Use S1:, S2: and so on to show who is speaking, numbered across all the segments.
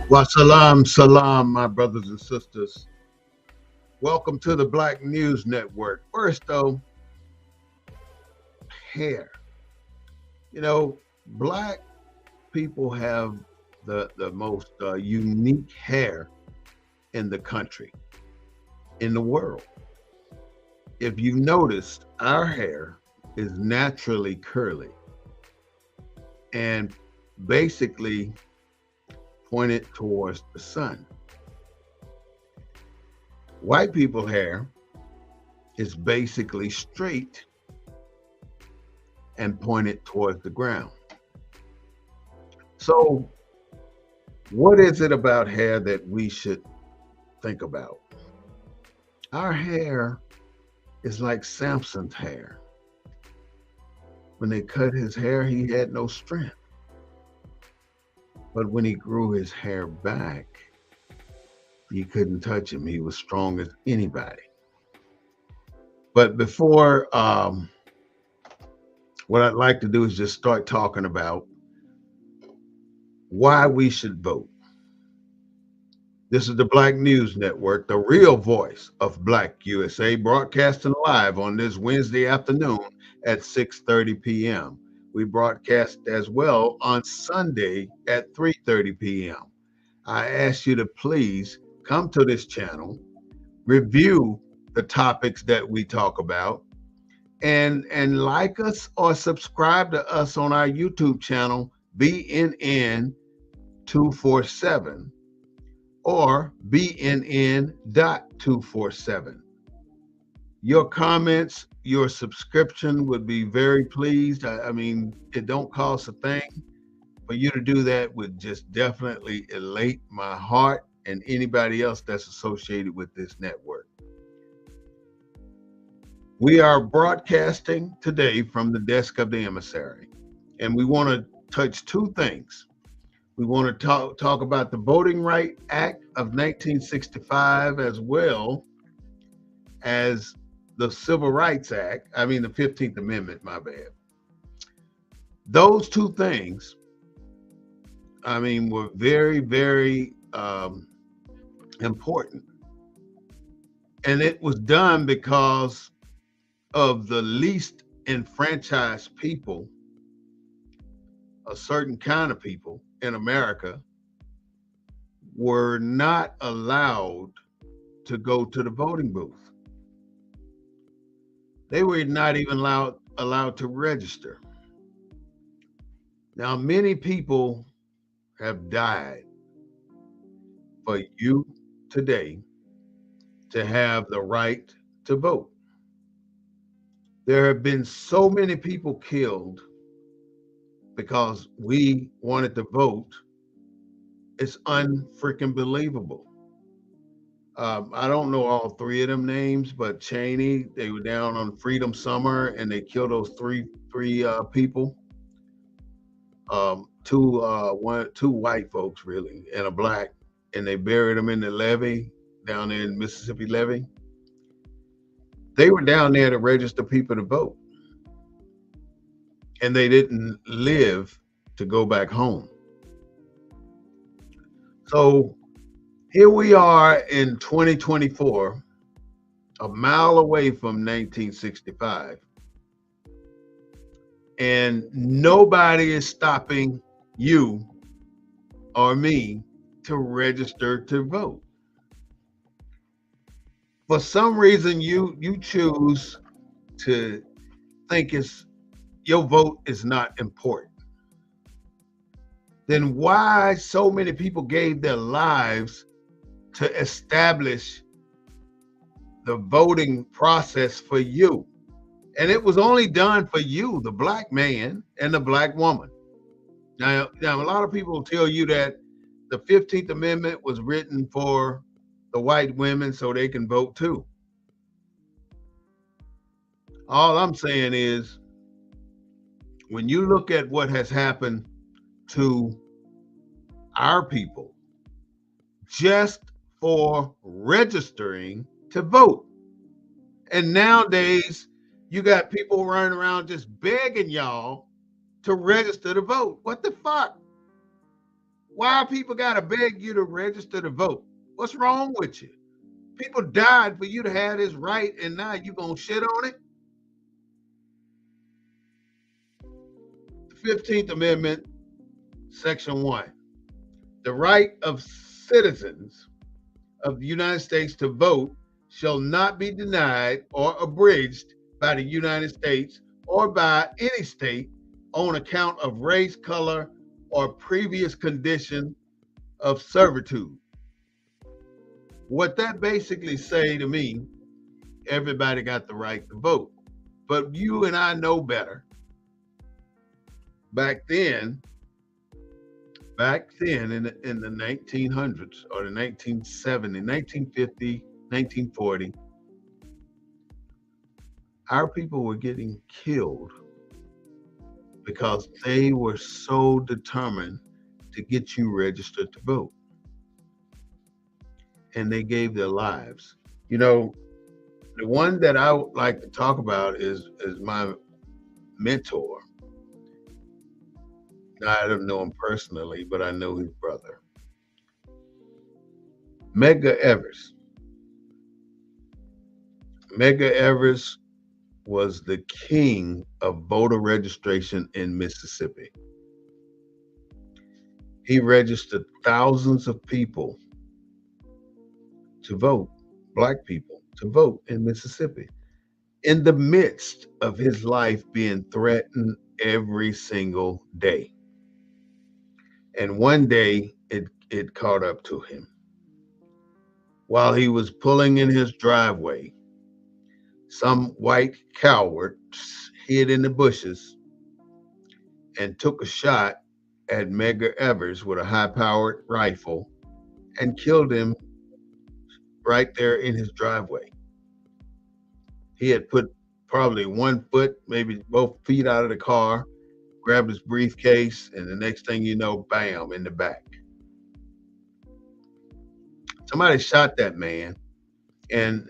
S1: Wa salam, salam, my brothers and sisters. Welcome to the Black News Network. First, though, hair. You know, black people have the most unique hair in the country, in the world. If you've noticed, our hair is naturally curly and basically pointed towards the sun. White people hair is basically straight and pointed towards the ground. So, what is it about hair that we should think about? Our hair is like Samson's hair. When they cut his hair, he had no strength. But when he grew his hair back, you couldn't touch him. He was strong as anybody. But before, what I'd like to do is just start talking about why we should vote. This is the Black News Network, the real voice of Black USA, broadcasting live on this Wednesday afternoon at 6:30 p.m. We broadcast as well on Sunday at 3:30 p.m. I ask you to please come to this channel, review the topics that we talk about, and like us or subscribe to us on our YouTube channel, BNN 247 or BNN.247. Your comments, your subscription would be very pleased. I mean, it don't cost a thing. For you to do that would just definitely elate my heart and anybody else that's associated with this network. We are broadcasting today from the desk of the Emissary, and we want to touch two things. We want to talk about the Voting Rights Act of 1965 as well as the Civil Rights Act. I mean, the 15th Amendment, my bad. Those two things, I mean, were very, very important. And it was done because of the least enfranchised people, a certain kind of people in America, were not allowed to go to the voting booth. They were not even allowed to register. Now, many people have died for you today to have the right to vote. There have been so many people killed because we wanted to vote. It's unfreaking believable. I don't know all three of them names, but Cheney, they were down on Freedom Summer and they killed those three people. Two white folks really and a black, and they buried them in the levee down there in Mississippi levee. They were down there to register people to vote, and they didn't live to go back home. So here we are in 2024, a mile away from 1965, and nobody is stopping you or me to register to vote. For some reason, you choose to think your vote is not important. Then why so many people gave their lives to establish the voting process for you? And it was only done for you, the black man and the black woman. Now a lot of people will tell you that the 15th Amendment was written for the white women so they can vote too. All I'm saying is, when you look at what has happened to our people just for registering to vote, and nowadays you got people running around just begging y'all to register to vote. What the fuck? Why people gotta beg you to register to vote? What's wrong with you? People died for you to have this right, and now you gonna shit on it? The 15th Amendment, Section 1. The right of citizens of the United States to vote shall not be denied or abridged by the United States or by any state on account of race, color, or previous condition of servitude. What that basically say to me, everybody got the right to vote. But you and I know better. Back then in the 1900s or the 1970, 1950, 1940, our people were getting killed because they were so determined to get you registered to vote. And they gave their lives. You know, the one that I would like to talk about is my mentor. I don't know him personally, but I know his brother, Medgar Evers. Medgar Evers was the king of voter registration in Mississippi. He registered thousands of people to vote, black people to vote in Mississippi, in the midst of his life being threatened every single day. And one day it caught up to him. While he was pulling in his driveway, some white coward hid in the bushes and took a shot at Medgar Evers with a high-powered rifle and killed him right there in his driveway. He had put probably 1 foot, maybe both feet out of the car, grabbed his briefcase, and the next thing you know, bam, in the back. Somebody shot that man, and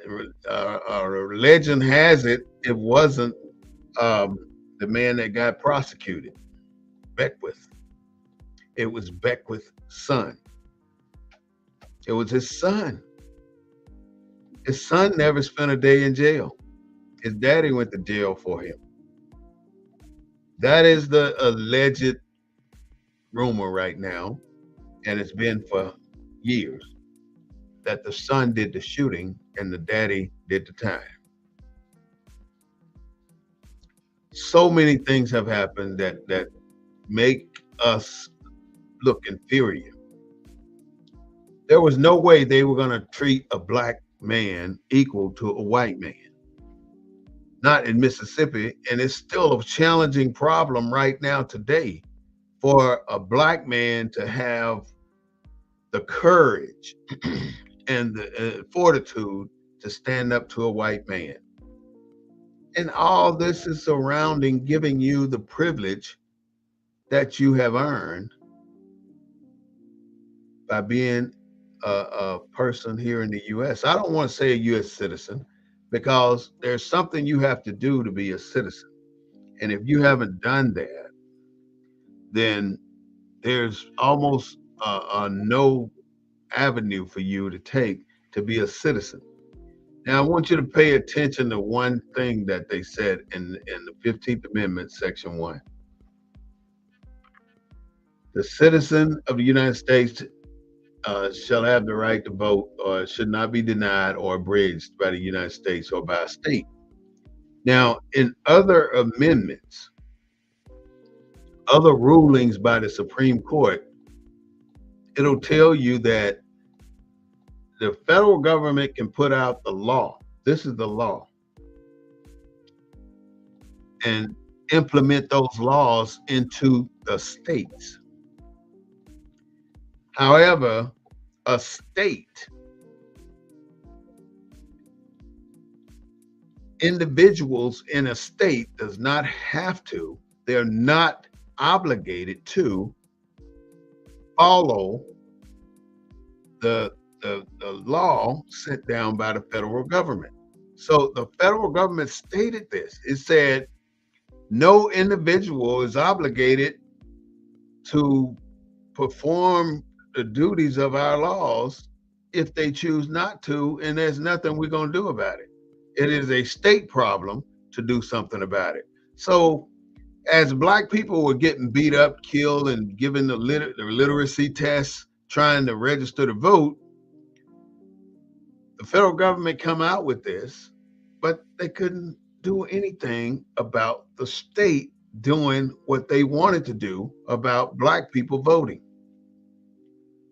S1: legend has it, it wasn't the man that got prosecuted, Beckwith. It was Beckwith's son. It was his son. His son never spent a day in jail. His daddy went to jail for him. That is the alleged rumor right now, and it's been for years, that the son did the shooting and the daddy did the time. So many things have happened that make us look inferior. There was no way they were going to treat a black man equal to a white man. Not in Mississippi, and it's still a challenging problem right now today for a black man to have the courage and the fortitude to stand up to a white man. And all this is surrounding giving you the privilege that you have earned by being a person here in the U.S. I don't want to say a U.S. citizen, because there's something you have to do to be a citizen. And if you haven't done that, then there's almost no avenue for you to take to be a citizen. Now, I want you to pay attention to one thing that they said in the 15th Amendment, Section 1. The citizen of the United States shall have the right to vote, or should not be denied or abridged by the United States or by a state. Now, in other amendments, other rulings by the Supreme Court, it'll tell you that the federal government can put out the law. This is the law. And implement those laws into the states. However, a state, individuals in a state does not have to, they're not obligated to follow the law set down by the federal government. So the federal government stated this. It said, no individual is obligated to perform the duties of our laws if they choose not to, and there's nothing we're going to do about it. It is a state problem to do something about it. So, as black people were getting beat up, killed, and given the literacy tests trying to register to vote, the federal government come out with this, but they couldn't do anything about the state doing what they wanted to do about black people voting.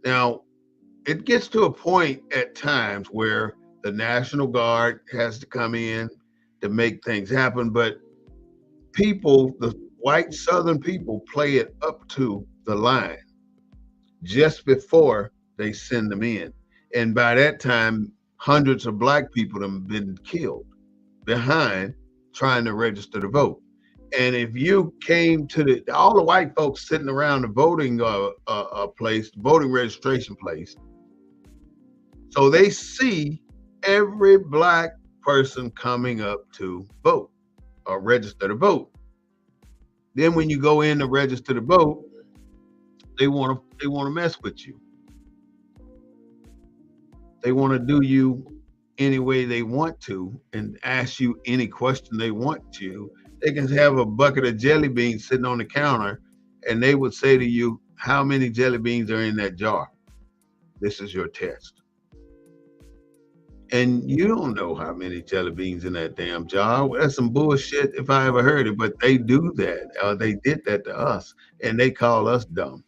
S1: Now, it gets to a point at times where the National Guard has to come in to make things happen, but people, the white Southern people, play it up to the line just before they send them in. And by that time, hundreds of black people have been killed behind trying to register to vote. And if you came to all the white folks sitting around the voting place, voting registration place, so they see every black person coming up to vote or register to vote. Then when you go in to register to vote, they want to mess with you. They want to do you any way they want to and ask you any question they want to. They can have a bucket of jelly beans sitting on the counter and they would say to you, how many jelly beans are in that jar? This is your test. And you don't know how many jelly beans in that damn jar. Well, that's some bullshit if I ever heard it, but they do that. They did that to us and they call us dumb.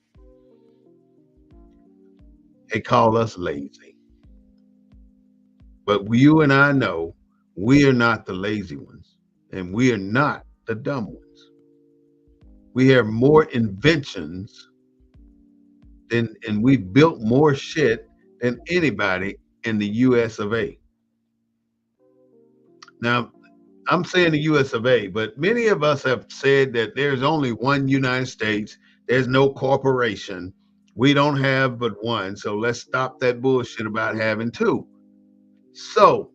S1: They call us lazy. But you and I know we are not the lazy ones and we are not the dumb ones. We have more inventions and we've built more shit than anybody in the US of A. Now, I'm saying the US of A, but many of us have said that there's only one United States. There's no corporation. We don't have but one. So let's stop that bullshit about having two. So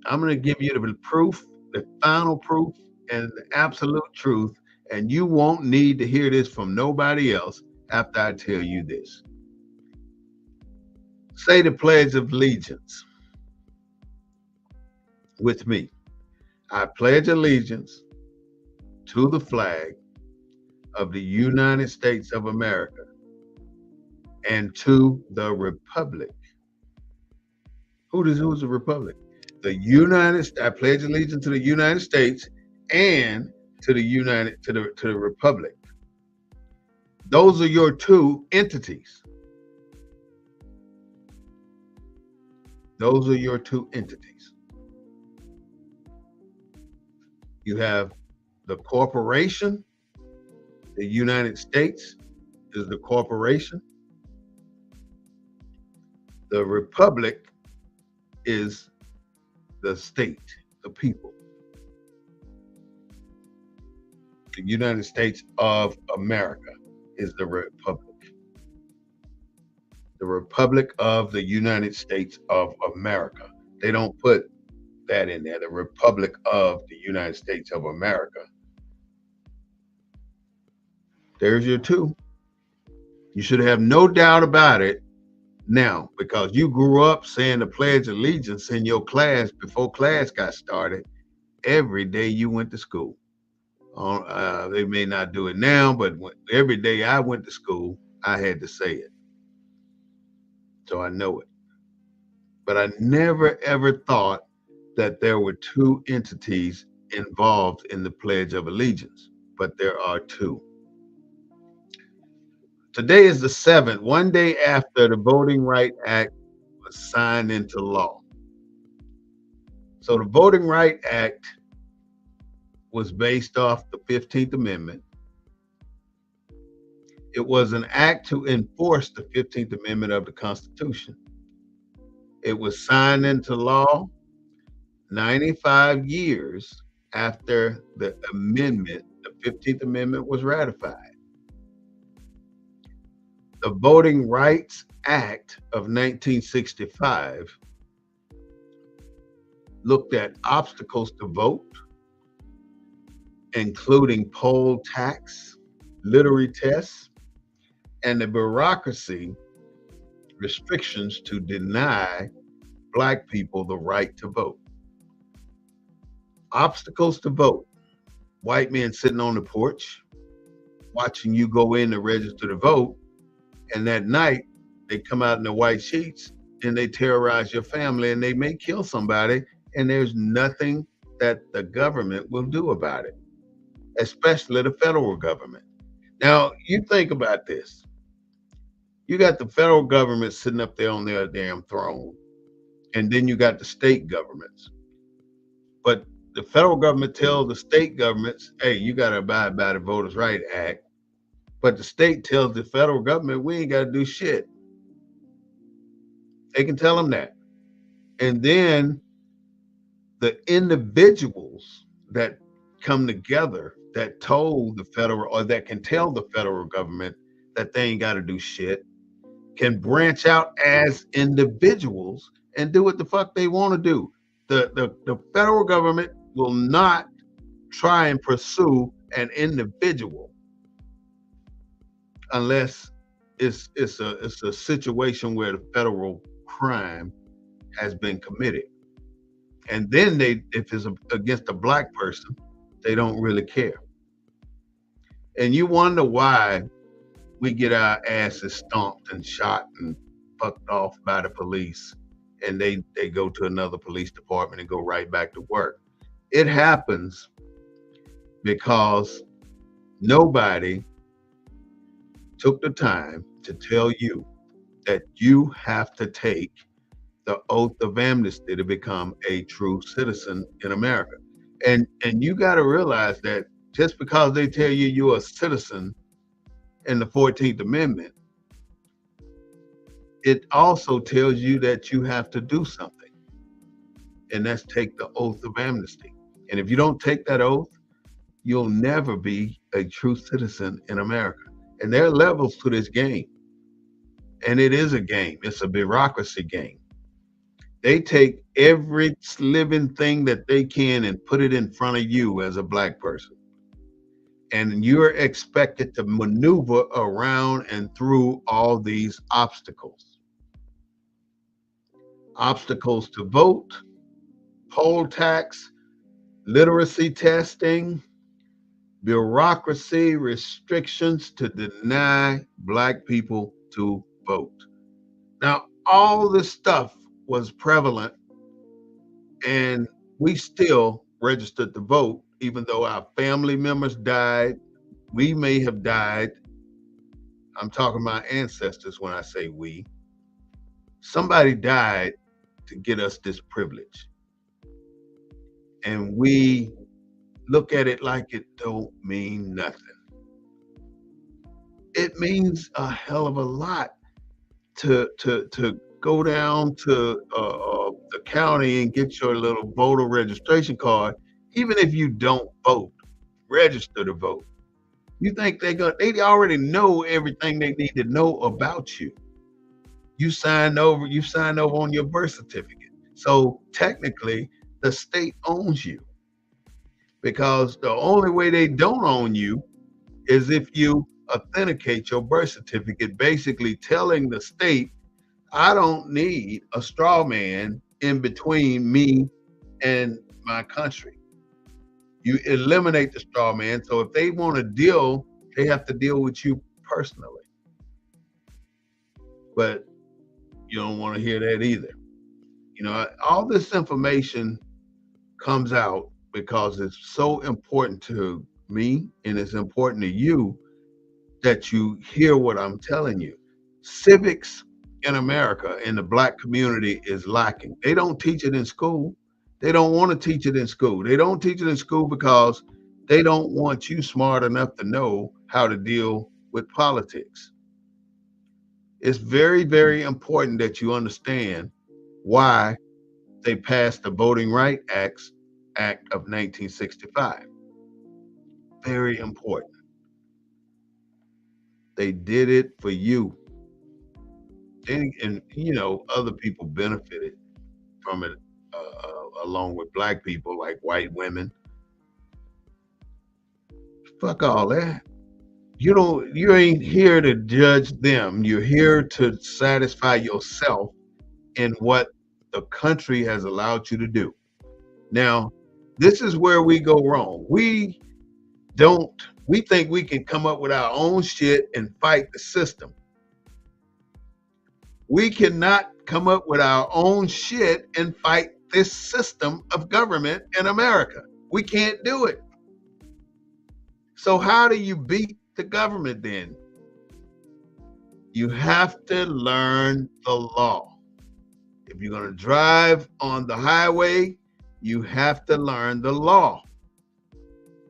S1: I'm going to give you the proof, the final proof, and the absolute truth. And you won't need to hear this from nobody else after I tell you this. Say the Pledge of Allegiance with me. I pledge allegiance to the flag of the United States of America and to the republic. Who's the republic? I pledge allegiance to the United States and to the republic. Those are your two entities. Those are your two entities. You have the corporation. The United States is the corporation. The republic is the state, the people. The United States of America is the republic. The Republic of the United States of America. They don't put that in there. The Republic of the United States of America. There's your two. You should have no doubt about it now, because you grew up saying the Pledge of Allegiance in your class before class got started every day you went to school. They may not do it now, but every day I went to school, I had to say it. So I know it. But I never, ever thought that there were two entities involved in the Pledge of Allegiance, but there are two. Today is the 7th, one day after the Voting Rights Act was signed into law. So the Voting Rights Act was based off the 15th Amendment. It was an act to enforce the 15th Amendment of the Constitution. It was signed into law 95 years after the amendment, the 15th Amendment, was ratified. The Voting Rights Act of 1965 looked at obstacles to vote, including poll tax, literary tests, and the bureaucracy restrictions to deny black people the right to vote. Obstacles to vote. White men sitting on the porch watching you go in to register to vote, and that night they come out in the white sheets and they terrorize your family and they may kill somebody, and there's nothing that the government will do about it, especially the federal government. Now, you think about this. You got the federal government sitting up there on their damn throne, and then you got the state governments. But the federal government tells the state governments, hey, you got to abide by the Voters' Right Act. But the state tells the federal government, we ain't got to do shit. They can tell them that. And then the individuals that come together that told the federal, or that can tell the federal government that they ain't got to do shit, can branch out as individuals and do what the fuck they want to do. The federal government will not try and pursue an individual unless it's a situation where the federal crime has been committed. And then if it's against a black person, they don't really care. And you wonder why we get our asses stomped and shot and fucked off by the police, and they go to another police department and go right back to work. It happens because nobody took the time to tell you that you have to take the oath of amnesty to become a true citizen in America. And you got to realize that just because they tell you you're a citizen in the 14th Amendment, it also tells you that you have to do something. And that's take the oath of amnesty. And if you don't take that oath, you'll never be a true citizen in America. And there are levels to this game. And it is a game. It's a bureaucracy game. They take every living thing that they can and put it in front of you as a black person. And you're expected to maneuver around and through all these obstacles. Obstacles to vote, poll tax, literacy testing, bureaucracy, restrictions to deny black people to vote. Now, all this stuff was prevalent, and we still registered to vote, even though our family members died. We may have died. I'm talking about ancestors when I say we. Somebody died to get us this privilege. And we look at it like it don't mean nothing. It means a hell of a lot to go down to the county and get your little voter registration card, even if you don't vote, register to vote. You think they already know everything they need to know about you. You signed over on your birth certificate. So technically, the state owns you, because the only way they don't own you is if you authenticate your birth certificate, basically telling the state, I don't need a straw man in between me and my country. You eliminate the straw man. So if they want to deal, they have to deal with you personally. But you don't want to hear that either. You know, all this information comes out because it's so important to me and it's important to you that you hear what I'm telling you. Civics in America, in the black community, is lacking. They don't teach it in school. They don't want to teach it in school. They don't teach it in school because they don't want you smart enough to know how to deal with politics. It's very, very important that you understand why they passed the Voting Rights Act of 1965. Very important. They did it for you. And you know, other people benefited from it along with black people, like white women. Fuck all that. You ain't here to judge them. You're here to satisfy yourself in what the country has allowed you to do. Now, this is where we go wrong. Don't we think we can come up with our own shit and fight the system. We cannot come up with our own shit and fight this system of government in America. We can't do it. So how do you beat the government then? You have to learn the law. If you're going to drive on the highway, you have to learn the law.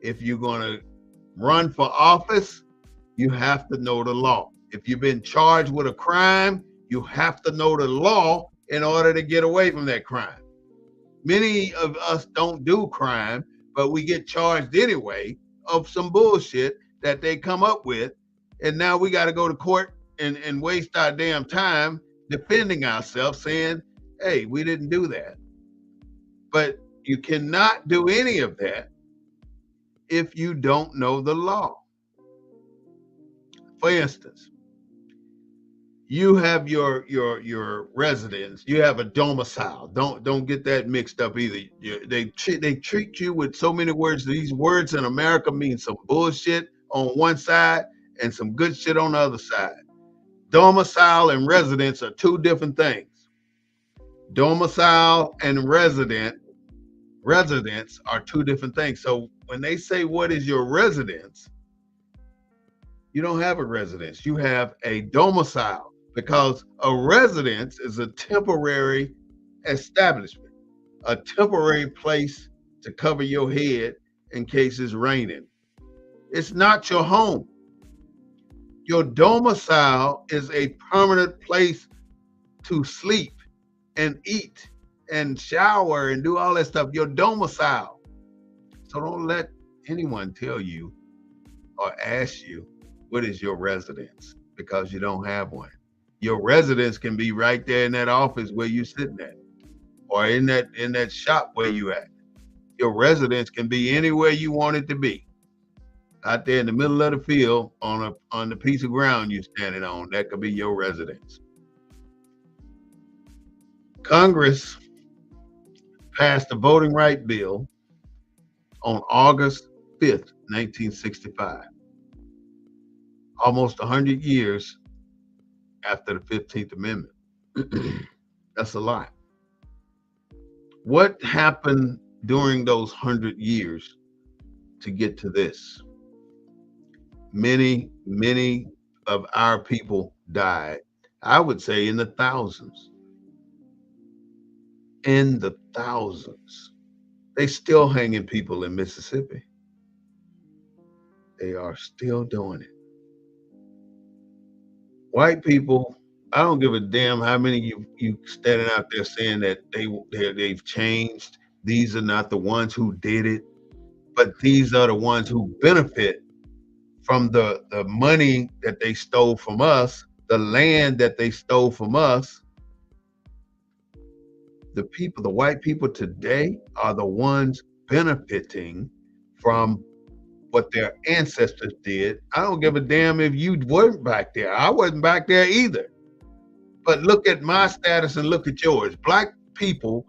S1: If you're going to run for office, you have to know the law. If you've been charged with a crime, you have to know the law in order to get away from that crime. Many of us don't do crime, but we get charged anyway of some bullshit that they come up with. And now we got to go to court and waste our damn time defending ourselves saying, hey, we didn't do that. But you cannot do any of that if you don't know the law. For instance, you have your residence. You have a domicile. Don't get that mixed up either. They treat you with so many words. These words in America mean some bullshit on one side and some good shit on the other side. Domicile and residence are two different things. Domicile and residence are two different things. So when they say what is your residence, you don't have a residence. You have a domicile, because a residence is a temporary establishment, a temporary place to cover your head in case it's raining. It's not your home. Your domicile is a permanent place to sleep and eat and shower and do all that stuff. Your domicile. So don't let anyone tell you or ask you what is your residence, because you don't have one. Your residence can be right there in that office where you're sitting at, or in that shop where you at. Your residence can be anywhere you want it to be. Out there in the middle of the field on the piece of ground you're standing on, that could be your residence. Congress passed the Voting Rights Bill on August 5th, 1965. Almost 100 years after the 15th Amendment. That's a lot. What happened during those 100 years to get to this? Many of our people died. I would say in the thousands. In the thousands. They still hanging people in Mississippi. They are still doing it. White people, I don't give a damn how many you standing out there saying that they've changed. These are not the ones who did it, but these are the ones who benefit from the money that they stole from us, the land that they stole from us. The white people today are the ones benefiting from what their ancestors did. I don't give a damn if you weren't back there. I wasn't back there either. But look at my status and look at yours. Black people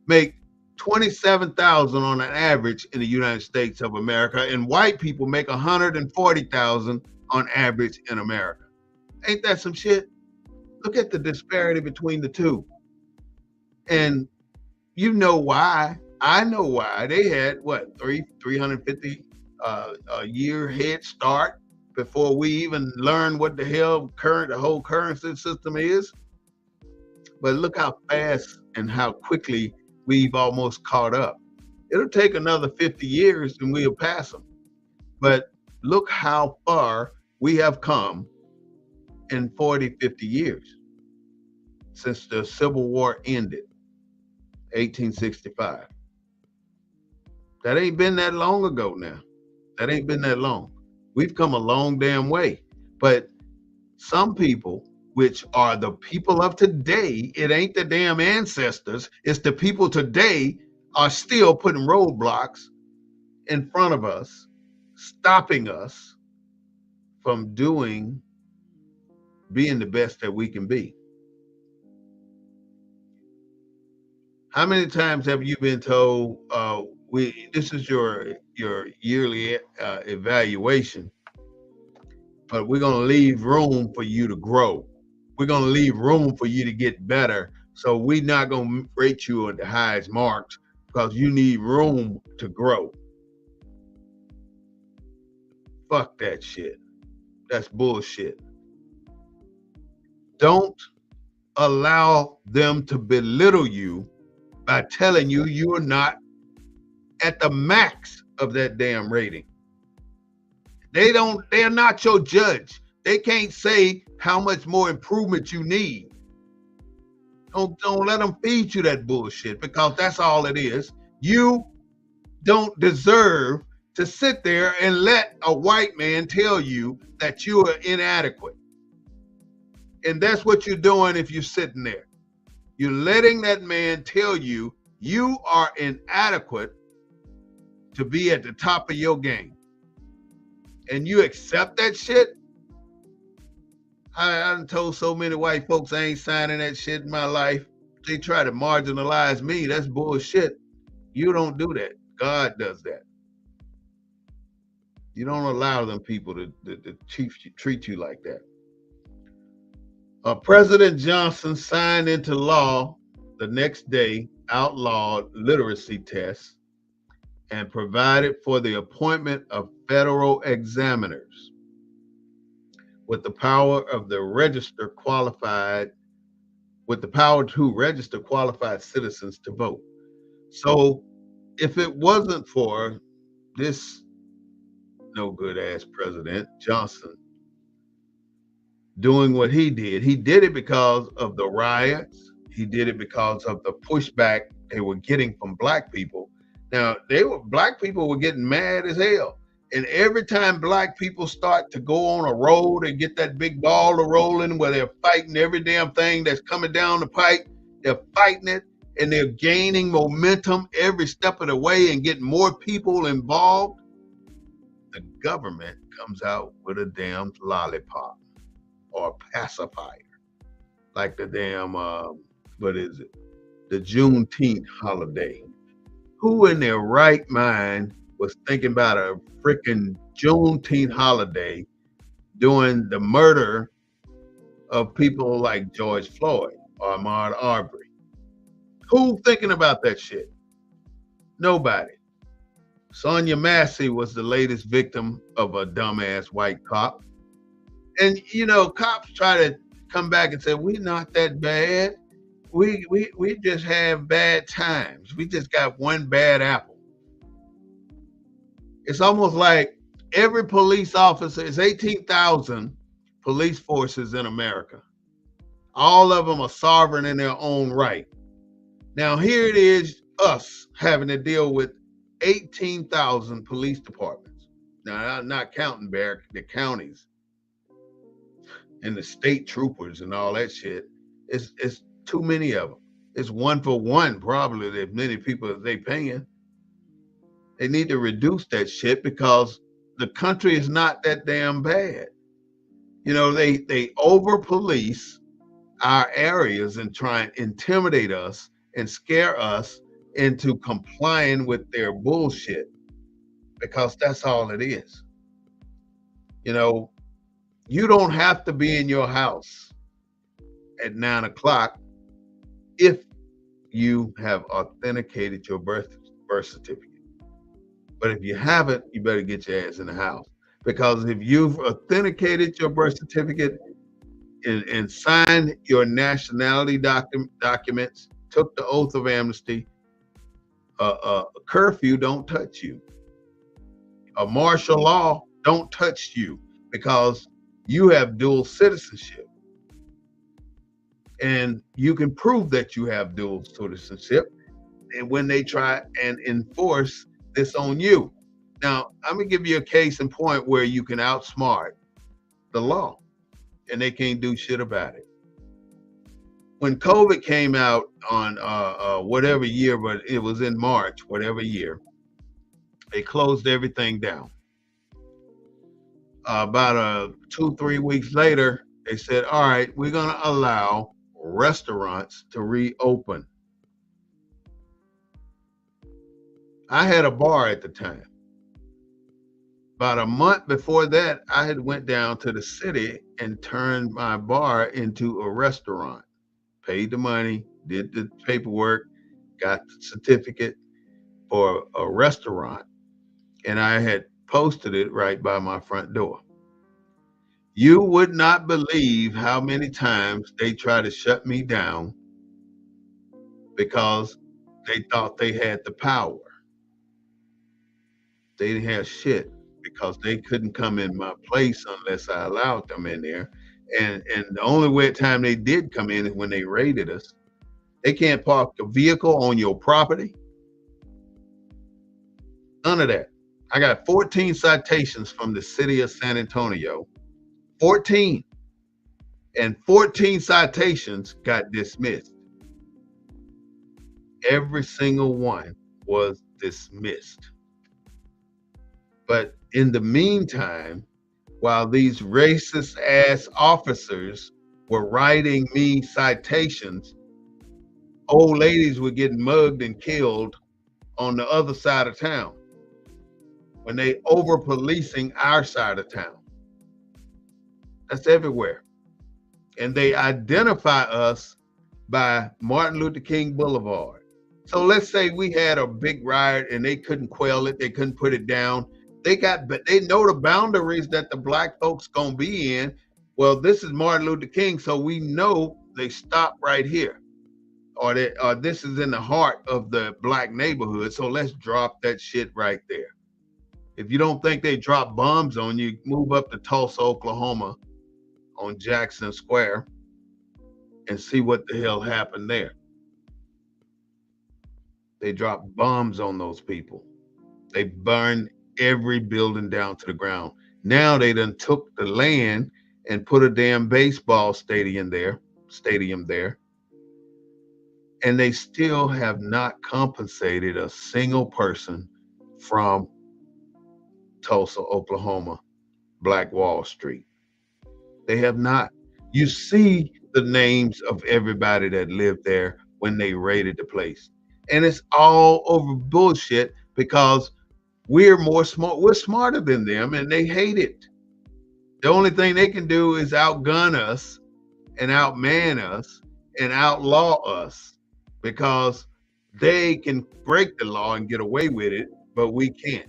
S1: make $27,000 on an average in the United States of America, and white people make $140,000 on average in America. Ain't that some shit? Look at the disparity between the two. And you know why. I know why. They had what, 350 a year head start before we even learned what the hell the whole currency system is. But look how fast and how quickly we've almost caught up. It'll take another 50 years and we'll pass them. But look how far we have come in 40, 50 years since the Civil War ended, 1865. That ain't been that long ago now. That ain't been that long. We've come a long damn way. But some people, which are the people of today, it ain't the damn ancestors, it's the people today, are still putting roadblocks in front of us, stopping us from being the best that we can be. How many times have you been told, this is your yearly evaluation, but we're going to leave room for you to grow. We're going to leave room for you to get better. So we're not going to rate you at the highest marks because you need room to grow. Fuck that shit. That's bullshit. Don't allow them to belittle you by telling you you are not at the max of that damn rating. They're not your judge. They can't say how much more improvement you need. Don't let them feed you that bullshit, because that's all it is. You don't deserve to sit there and let a white man tell you that you are inadequate. And that's what you're doing if you're sitting there. You're letting that man tell you you are inadequate to be at the top of your game. And you accept that shit? I done told so many white folks I ain't signing that shit in my life. They try to marginalize me. That's bullshit. You don't do that. God does that. You don't allow them people to treat you like that. President Johnson signed into law the next day outlawed literacy tests and provided for the appointment of federal examiners with the power to register qualified citizens to vote. So if it wasn't for this no good ass President Johnson doing what he did it because of the riots. He did it because of the pushback they were getting from black people. Now, black people were getting mad as hell. And every time black people start to go on a road and get that big ball of rolling where they're fighting every damn thing that's coming down the pike, they're fighting it and they're gaining momentum every step of the way and getting more people involved, the government comes out with a damn lollipop or pacifier, like the damn, the Juneteenth holiday. Who in their right mind was thinking about a freaking Juneteenth holiday during the murder of people like George Floyd or Ahmaud Arbery? Who thinking about that shit? Nobody. Sonia Massey was the latest victim of a dumbass white cop. And, cops try to come back and say, we're not that bad. We just have bad times. We just got one bad apple. It's almost like every police officer, it's 18,000 police forces in America. All of them are sovereign in their own right. Now, here it is, us having to deal with 18,000 police departments. Now, I'm not counting the counties and the state troopers and all that shit. It's too many of them. It's one for one, probably, that many people they paying. They need to reduce that shit because the country is not that damn bad. They over police our areas and try and intimidate us and scare us into complying with their bullshit, because that's all it is. You don't have to be in your house at 9 o'clock if you have authenticated your birth certificate. But if you haven't, you better get your ass in the house. Because if you've authenticated your birth certificate and signed your nationality documents, took the oath of amnesty, a curfew don't touch you. A martial law don't touch you, because you have dual citizenship. And you can prove that you have dual citizenship, and when they try and enforce this on you. Now, I'm gonna give you a case in point where you can outsmart the law and they can't do shit about it. When COVID came out on whatever year, but it was in March, whatever year, they closed everything down. About 2, 3 weeks later, they said, all right, we're going to allow restaurants to reopen. I had a bar at the time. About a month before that, I had went down to the city and turned my bar into a restaurant. Paid the money, did the paperwork, got the certificate for a restaurant, and I had posted it right by my front door. You would not believe how many times they tried to shut me down because they thought they had the power. They didn't have shit because they couldn't come in my place unless I allowed them in there. And the only way time they did come in is when they raided us. They can't park a vehicle on your property. None of that. I got 14 citations from the city of San Antonio. 14. And 14 citations got dismissed. Every single one was dismissed. But in the meantime, while these racist ass officers were writing me citations, old ladies were getting mugged and killed on the other side of town when they over policing our side of town. That's everywhere. And they identify us by Martin Luther King Boulevard. So let's say we had a big riot and they couldn't quell it, they couldn't put it down. They know the boundaries that the black folks gonna be in. Well, this is Martin Luther King, so we know they stop right here, or this is in the heart of the black neighborhood. So let's drop that shit right there. If you don't think they drop bombs on you, move up to Tulsa, Oklahoma, on Jackson Square, and see what the hell happened there. They dropped bombs on those people. They burned every building down to the ground. Now they done took the land and put a damn baseball stadium there, and they still have not compensated a single person from Tulsa, Oklahoma, Black Wall Street. They have not. You see the names of everybody that lived there when they raided the place. And it's all over bullshit because we're more smart. We're smarter than them, and they hate it. The only thing they can do is outgun us and outman us and outlaw us because they can break the law and get away with it, but we can't.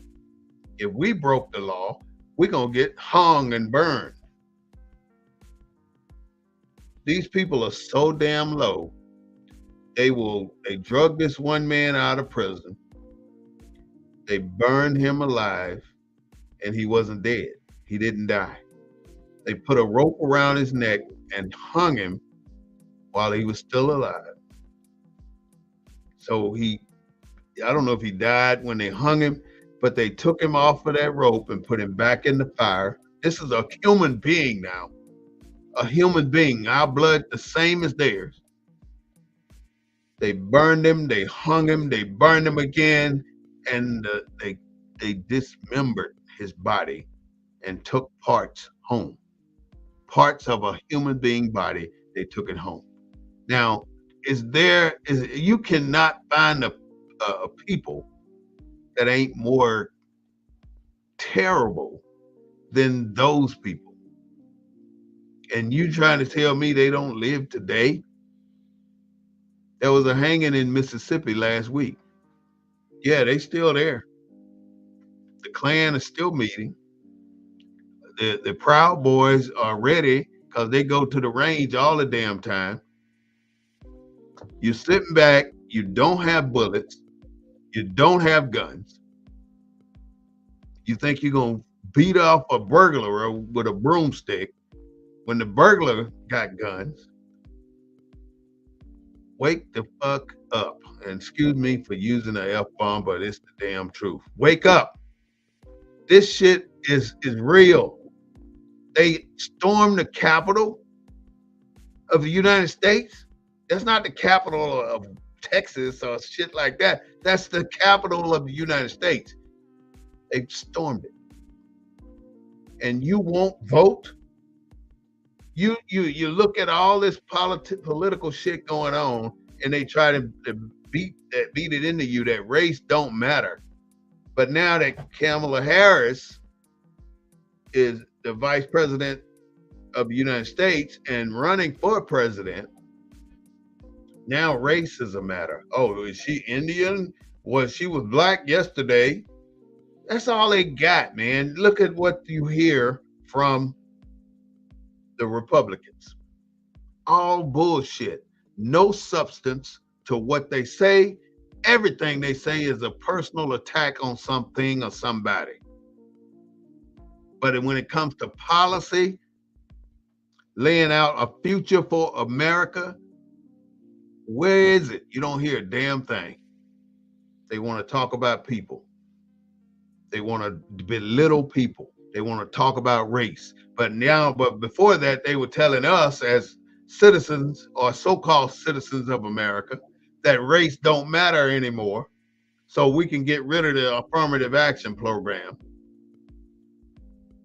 S1: If we broke the law, we're going to get hung and burned. These people are so damn low. They drug this one man out of prison. They burned him alive, and he wasn't dead. He didn't die. They put a rope around his neck and hung him while he was still alive. So I don't know if he died when they hung him, but they took him off of that rope and put him back in the fire. This is a human being now. A human being, our blood the same as theirs. They burned him, they hung him, they burned him again, and they dismembered his body and took parts home. Parts of a human being body, they took it home. Now, you cannot find a people that ain't more terrible than those people. And you trying to tell me they don't live today? There was a hanging in Mississippi last week. Yeah, they still there. The Klan is still meeting. The Proud Boys are ready because they go to the range all the damn time. You're sitting back, you don't have bullets, you don't have guns. You think you're going to beat off a burglar with a broomstick when the burglar got guns. Wake the fuck up. And excuse me for using the F-bomb, but it's the damn truth. Wake up. This shit is real. They stormed the Capitol of the United States. That's not the capital of Texas or shit like that. That's the capital of the United States. They stormed it. and you won't vote. You look at all this political shit going on, and they try to beat it into you that race don't matter. But now that Kamala Harris is the vice president of the United States and running for president, now race is a matter. Oh, is she Indian? She was black yesterday. That's all they got, man. Look at what you hear from the Republicans. All bullshit. No substance to what they say. Everything they say is a personal attack on something or somebody. But when it comes to policy, laying out a future for America, where is it? You don't hear a damn thing. They want to talk about people. They want to belittle people. They want to talk about race. But before that, they were telling us as citizens or so-called citizens of America that race don't matter anymore, so we can get rid of the affirmative action program.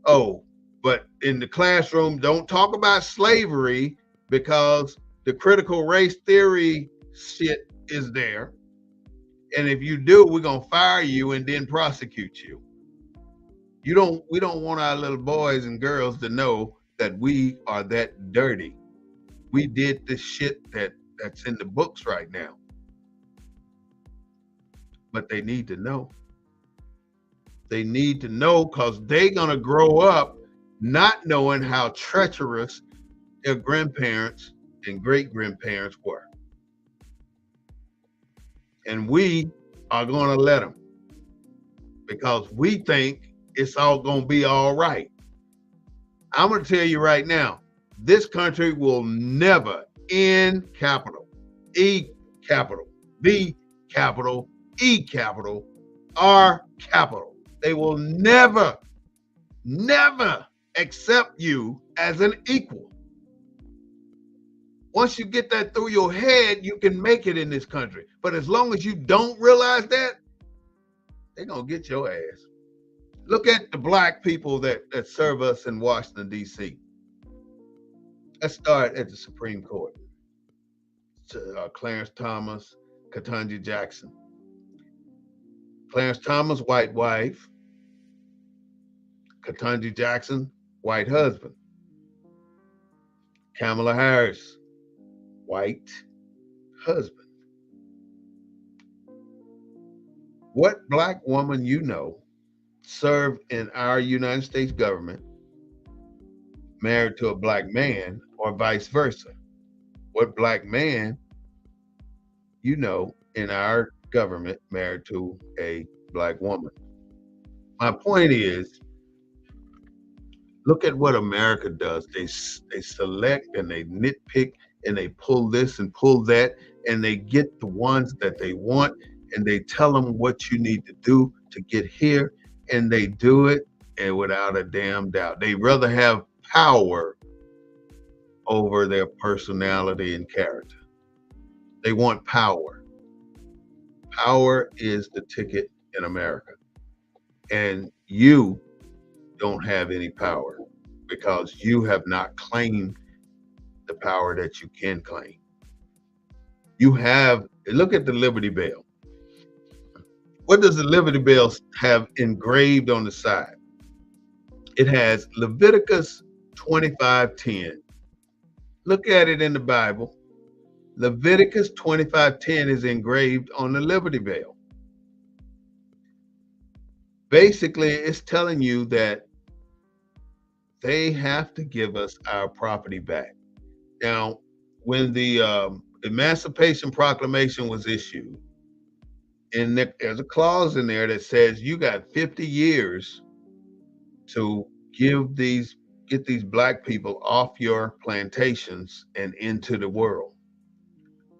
S1: Oh, but in the classroom, don't talk about slavery because the critical race theory shit is there. And if you do, we're gonna fire you and then prosecute you. We don't want our little boys and girls to know that we are that dirty. We did the shit that's in the books right now. But they need to know. They need to know because they're gonna grow up not knowing how treacherous their grandparents and great-grandparents were. And we are going to let them because we think it's all going to be all right. I'm going to tell you right now, this country will never end capital, E capital, B capital, E capital, R capital. They will never, never accept you as an equal. Once you get that through your head, you can make it in this country. But as long as you don't realize that, they're going to get your ass. Look at the black people that serve us in Washington, D.C. Let's start at the Supreme Court. Clarence Thomas, Ketanji Jackson. Clarence Thomas, white wife. Ketanji Jackson, white husband. Kamala Harris, white husband. What black woman you know served in our United States government married to a black man or vice versa? What black man you know in our government married to a black woman? My point is, look at what America does. They select and they nitpick and they pull this and pull that, and they get the ones that they want, and they tell them what you need to do to get here, and they do it, and without a damn doubt. They rather have power over their personality and character. They want power. Power is the ticket in America. And you don't have any power because you have not claimed the power that you can claim. Look at the Liberty Bell. What does the Liberty Bell have engraved on the side? It has Leviticus 25:10. Look at it in the Bible. Leviticus 25:10 is engraved on the Liberty Bell. Basically, it's telling you that they have to give us our property back. Now, when the Emancipation Proclamation was issued, and there's a clause in there that says you got 50 years to get these black people off your plantations and into the world.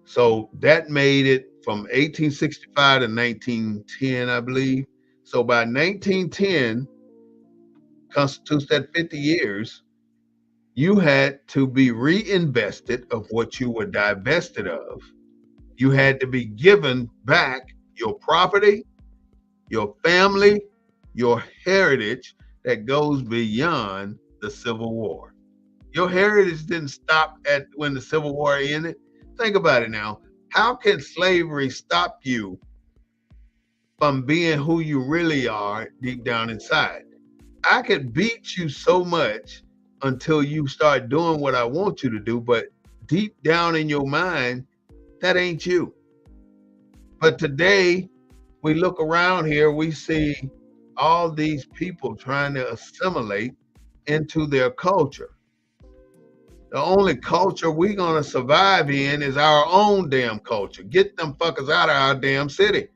S1: So that made it from 1865 to 1910, I believe. So by 1910, constitutes that 50 years, you had to be reinvested of what you were divested of. You had to be given back your property, your family, your heritage that goes beyond the Civil War. Your heritage didn't stop at when the Civil War ended. Think about it now. How can slavery stop you from being who you really are deep down inside? I could beat you so much until you start doing what I want you to do, but deep down in your mind, that ain't you. But today, we look around here, we see all these people trying to assimilate into their culture. The only culture we gonna survive in is our own damn culture. Get them fuckers out of our damn city.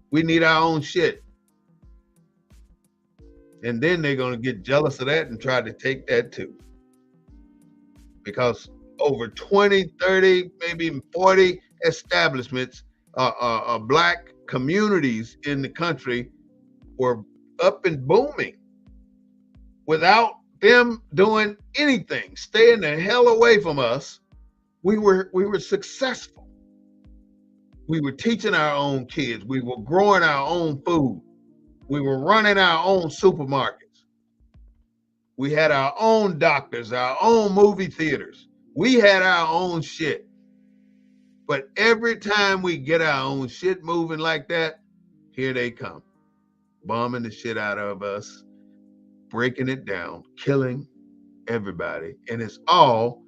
S1: We need our own shit. And then they're gonna get jealous of that and try to take that too. Because over 20, 30, maybe even 40 establishments, black communities in the country were up and booming without them doing anything, staying the hell away from us. We were successful. We were teaching our own kids. We were growing our own food. We were running our own supermarkets. We had our own doctors, our own movie theaters. We had our own shit. But every time we get our own shit moving like that, here they come, bombing the shit out of us, breaking it down, killing everybody. And it's all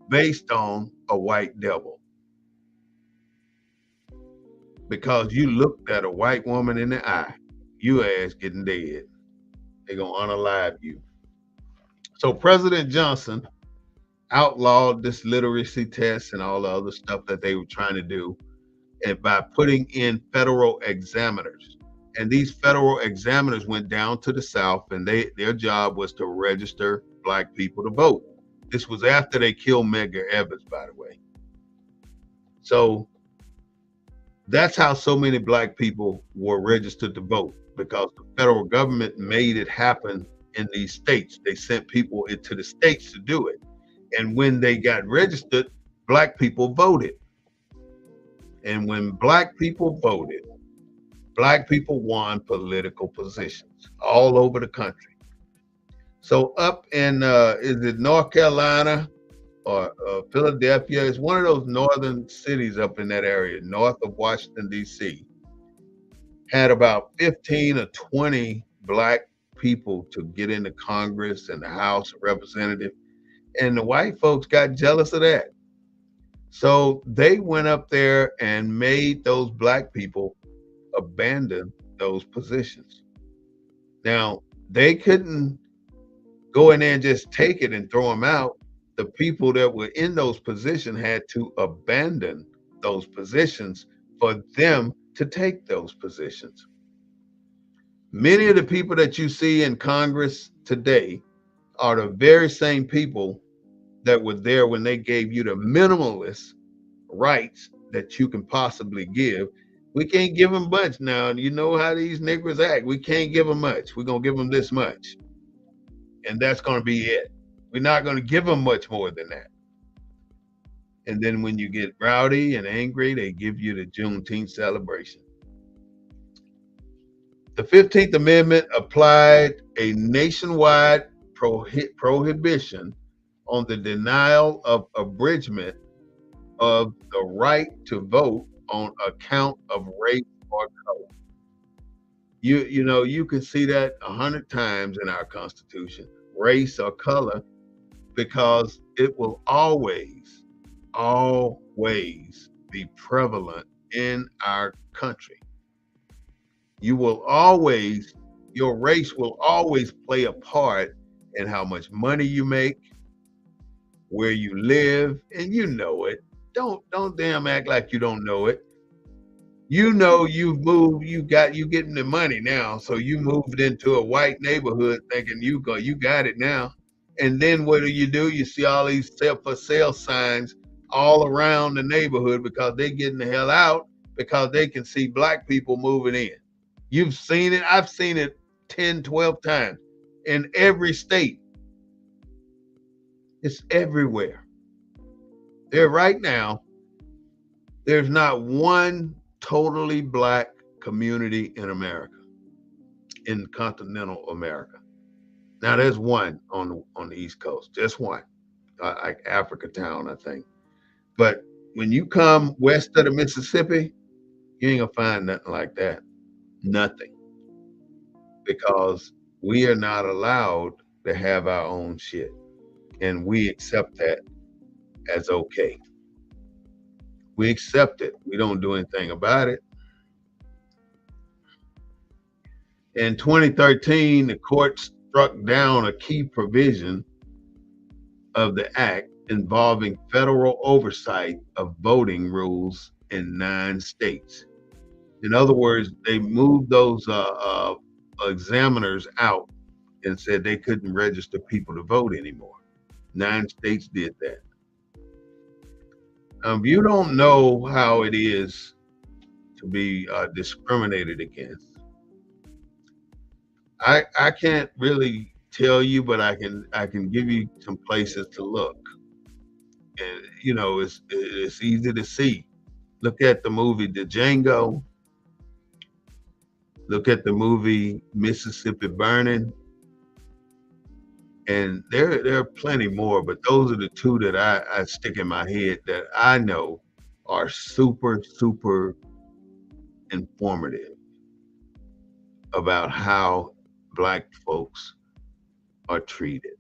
S1: based on a white devil. Because you looked at a white woman in the eye, you ass getting dead. They're going to unalive you. So President Johnson outlawed this literacy test and all the other stuff that they were trying to do, and by putting in federal examiners. And these federal examiners went down to the South, and their job was to register black people to vote. This was after they killed Medgar Evers, by the way. So that's how so many black people were registered to vote, because the federal government made it happen in these states. They sent people into the states to do it. And when they got registered, black people voted. And when black people voted, black people won political positions all over the country. So up in, is it North Carolina or Philadelphia? It's one of those northern cities up in that area, north of Washington, D.C. Had about 15 or 20 black people to get into Congress and the House of Representatives. And the white folks got jealous of that. So they went up there and made those black people abandon those positions. Now, they couldn't go in there and just take it and throw them out. The people that were in those positions had to abandon those positions for them to take those positions. Many of the people that you see in Congress today are the very same people that were there when they gave you the minimalist rights that you can possibly give. We can't give them much now. And you know how these niggers act. We can't give them much. We're going to give them this much. And that's going to be it. We're not going to give them much more than that. And then when you get rowdy and angry, they give you the Juneteenth celebration. The 15th Amendment applied a nationwide prohibition on the denial of abridgment of the right to vote on account of race or color. You know, you can see that 100 times in our Constitution, race or color, because it will always be prevalent in our country. You will always, your race will always play a part in how much money you make, where you live, and you know it. Don't damn act like you don't know it. You know you've moved, you getting the money now, so you moved into a white neighborhood thinking you got it now. And then what do? You see all these for sale signs all around the neighborhood because they're getting the hell out because they can see black people moving in. You've seen it. I've seen it 10, 12 times in every state. It's everywhere. There right now, there's not one totally black community in America, in continental America. Now there's one on the East Coast, just one, like Africa Town, I think. But when you come west of the Mississippi, you ain't gonna find nothing like that. Nothing, because we are not allowed to have our own shit, and we accept that as okay. We accept it. We don't do anything about it. In 2013, the court struck down a key provision of the act involving federal oversight of voting rules in 9 states. In other words, they moved those examiners out and said they couldn't register people to vote anymore. 9 states did that. If you don't know how it is to be discriminated against, I can't really tell you, but I can give you some places to look, and it's easy to see. Look at the movie The Django. Look at the movie Mississippi Burning, and there are plenty more, but those are the two that I stick in my head that I know are super super informative about how black folks are treated.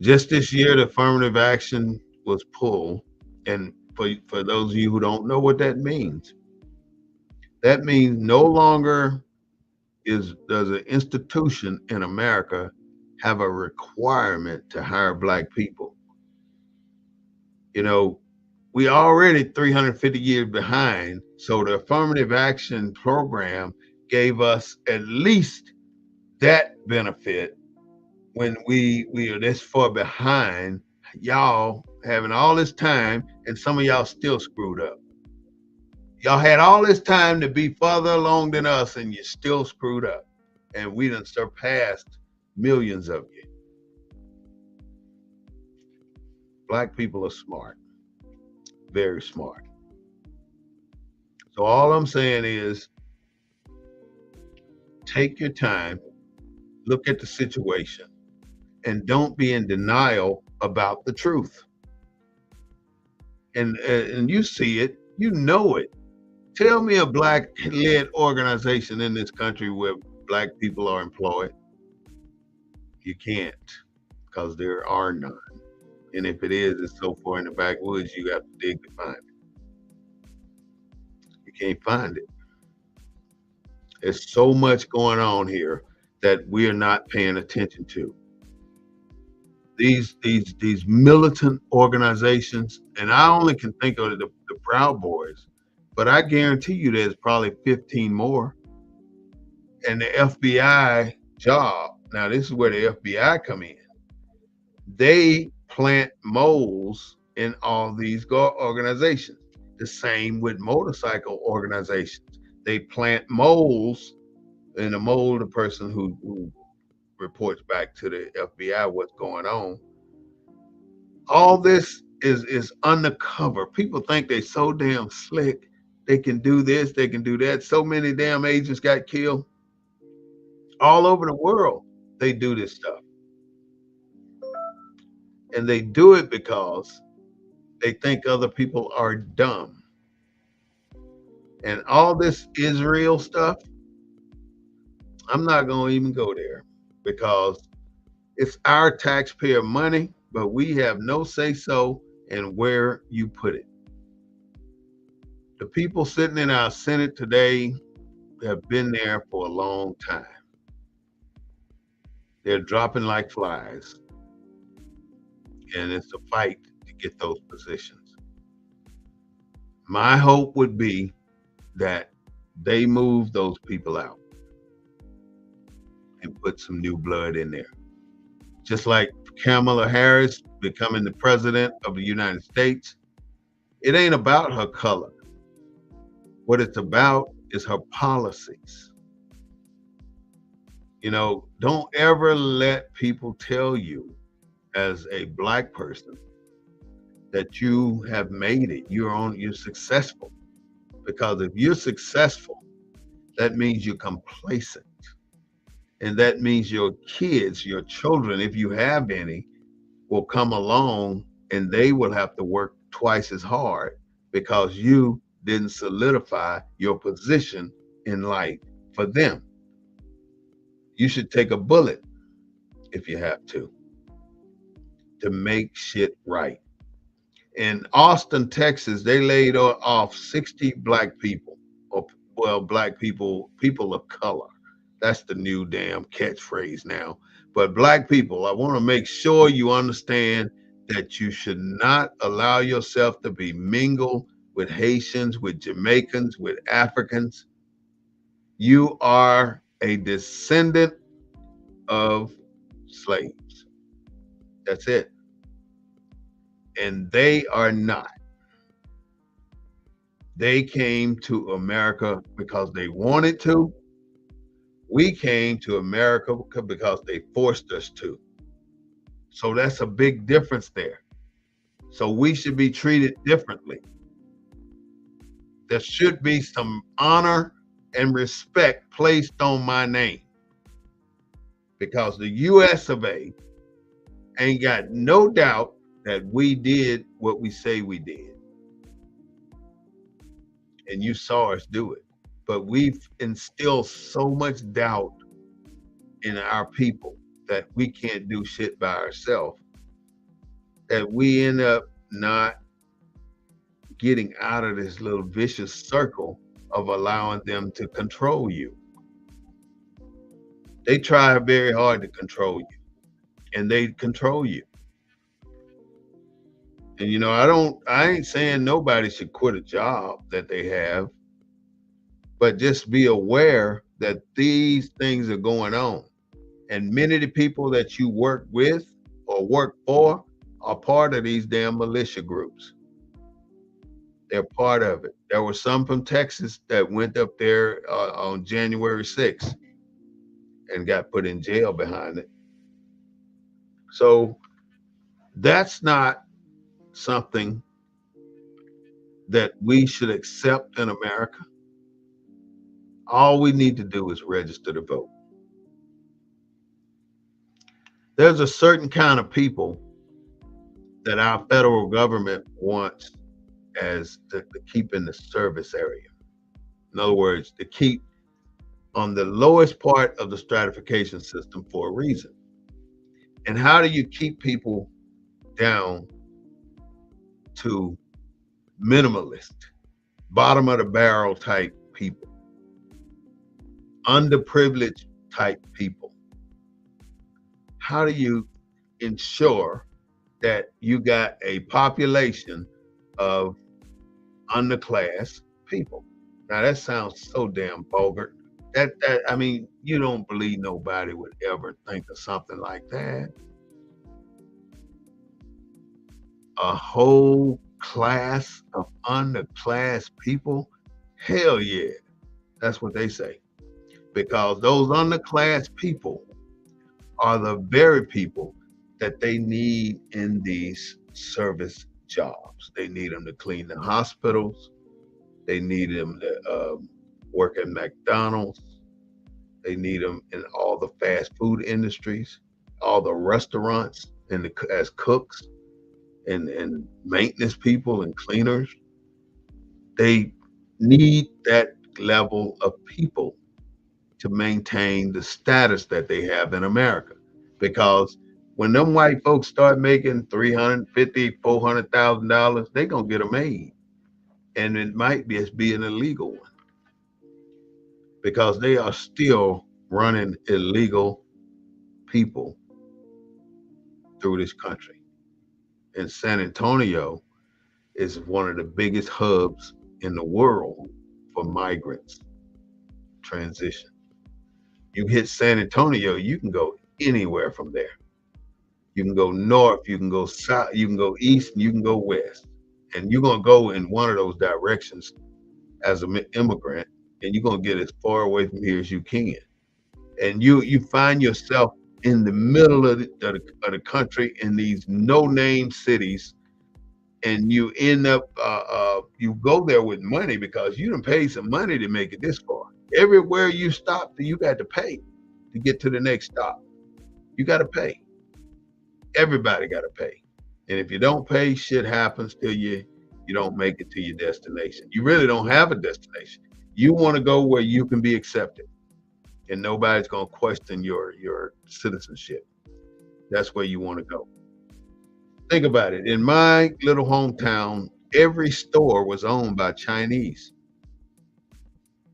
S1: Just this year, the affirmative action was pulled, and for those of you who don't know what that means no longer does an institution in America have a requirement to hire black people. You know, we already 350 years behind, so the affirmative action program gave us at least that benefit when we are this far behind. Y'all having all this time, and some of y'all still screwed up. Y'all had all this time to be further along than us, and you still screwed up. And we done surpassed millions of you. Black people are smart, very smart. So all I'm saying is take your time, look at the situation, and don't be in denial about the truth. And you see it, you know it. Tell me a black-led organization in this country where black people are employed. You can't, because there are none. And if it is, it's so far in the backwoods, you got to dig to find it. You can't find it. There's so much going on here that we are not paying attention to. These militant organizations, and I only can think of the Proud Boys, but I guarantee you there's probably 15 more. And the FBI job, now this is where the FBI come in. They plant moles in all these organizations. The same with motorcycle organizations. They plant moles, and the mole, the person who reports back to the FBI what's going on. All this is undercover. People think they're so damn slick. They can do this, they can do that. So many damn agents got killed all over the world. They do this stuff. And they do it because they think other people are dumb. And all this Israel stuff, I'm not going to even go there because it's our taxpayer money, but we have no say-so in where you put it. The people sitting in our Senate today have been there for a long time. They're dropping like flies. And it's a fight to get those positions. My hope would be that they move those people out and put some new blood in there. Just like Kamala Harris becoming the president of the United States, it ain't about her color. What it's about is her policies. Don't ever let people tell you as a black person that you have made it. You're successful. Because if you're successful, that means you're complacent. And that means your kids, your children, if you have any, will come along and they will have to work twice as hard because you didn't solidify your position in life for them. You should take a bullet if you have to make shit right. In Austin, Texas, they laid off 60 black people, or well, black people, people of color. That's the new damn catchphrase now. But black people, I want to make sure you understand that you should not allow yourself to be mingled with Haitians, with Jamaicans, with Africans. You are a descendant of slaves. That's it. And they are not. They came to America because they wanted to. We came to America because they forced us to. So that's a big difference there. So we should be treated differently. There should be some honor and respect placed on my name because the US of A ain't got no doubt that we did what we say we did. And you saw us do it. But we've instilled so much doubt in our people that we can't do shit by ourselves that we end up not getting out of this little vicious circle of allowing them to control you. They try very hard to control you and they control you. And you know, I ain't saying nobody should quit a job that they have, but just be aware that these things are going on. And many of the people that you work with or work for are part of these damn militia groups. They're part of it. There were some from Texas that went up there on January 6th and got put in jail behind it. So that's not something that we should accept in America. All we need to do is register to vote. There's a certain kind of people that our federal government wants as to keep in the service area. In other words, to keep on the lowest part of the stratification system for a reason. And how do you keep people down to minimalist, bottom of the barrel type people, underprivileged type people? How do you ensure that you got a population of underclass people? Now that sounds so damn vulgar. That I mean, you don't believe nobody would ever think of something like that. A whole class of underclass people? Hell yeah. That's what they say. Because those underclass people are the very people that they need in these service jobs. They need them to clean the hospitals. They need them to work at McDonald's. They need them in all the fast food industries, all the restaurants, and as cooks and maintenance people and cleaners. They need that level of people to maintain the status that they have in America. Because when them white folks start making $350,000, $400,000, they gonna get a maid, and it might be an illegal one because they are still running illegal people through this country. And San Antonio is one of the biggest hubs in the world for migrants transition. You hit San Antonio, you can go anywhere from there. You can go north, you can go south, you can go east, and you can go west. And you're going to go in one of those directions as an immigrant, and you're going to get as far away from here as you can. And you find yourself in the middle of the country in these no-name cities, and you end up, you go there with money because you done paid some money to make it this far. Everywhere you stop, you got to pay to get to the next stop. You got to pay. Everybody got to pay. And if you don't pay, shit happens till you don't make it to your destination. You really don't have a destination. You want to go where you can be accepted, and nobody's gonna question your citizenship. That's where you want to go. Think about it. In my little hometown, every store was owned by Chinese.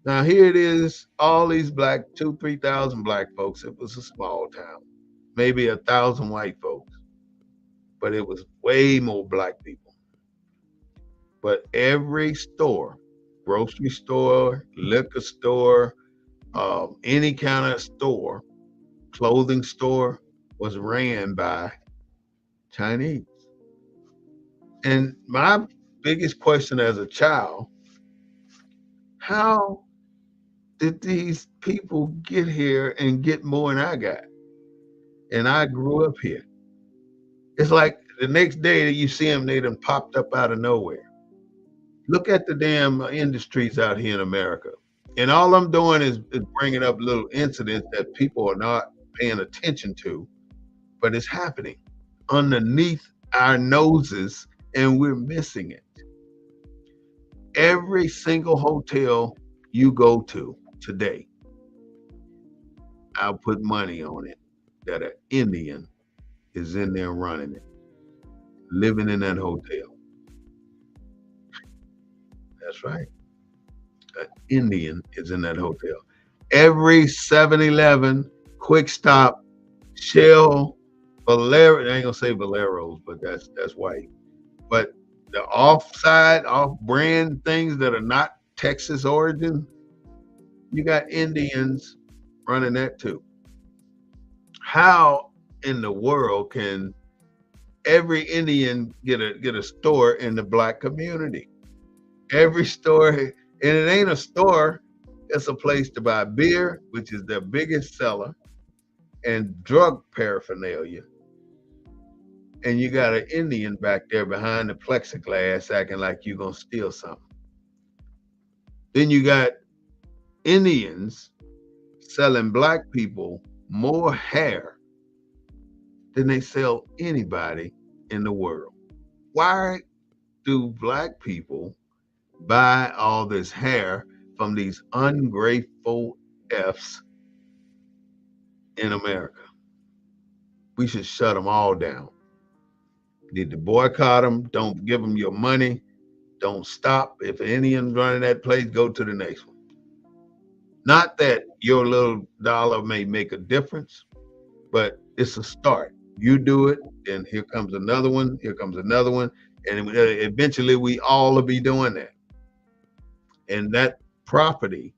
S1: Now here it is, all these black, 3,000 black folks. It was a small town, maybe 1,000 white folks, but it was way more black people. But every store, grocery store, liquor store, any kind of store, clothing store, was ran by Chinese. And my biggest question as a child, how did these people get here and get more than I got? And I grew up here. It's like the next day that you see them, they done popped up out of nowhere. Look at the damn industries out here in America. And all I'm doing is bringing up little incidents that people are not paying attention to, but it's happening underneath our noses and we're missing it. Every single hotel you go to today, I'll put money on it that an Indian is in there running it, living in that hotel. That's right. An Indian is in that hotel. Every 7-Eleven, Quick Stop, Shell, Valero, I ain't gonna say Valeros, but that's white. But the off-brand things that are not Texas origin, you got Indians running that too. How in the world can every Indian get a store in the black community? Every store, and it ain't a store, it's a place to buy beer, which is their biggest seller, and drug paraphernalia. And you got an Indian back there behind the plexiglass acting like you're gonna steal something. Then you got Indians selling black people more hair than they sell anybody in the world. Why do black people buy all this hair from these ungrateful F's in America? We should shut them all down. Need to boycott them. Don't give them your money. Don't stop. If an Indian running that place, go to the next one. Not that your little dollar may make a difference, but it's a start. You do it, and here comes another one. Here comes another one, and eventually we all will be doing that. And that property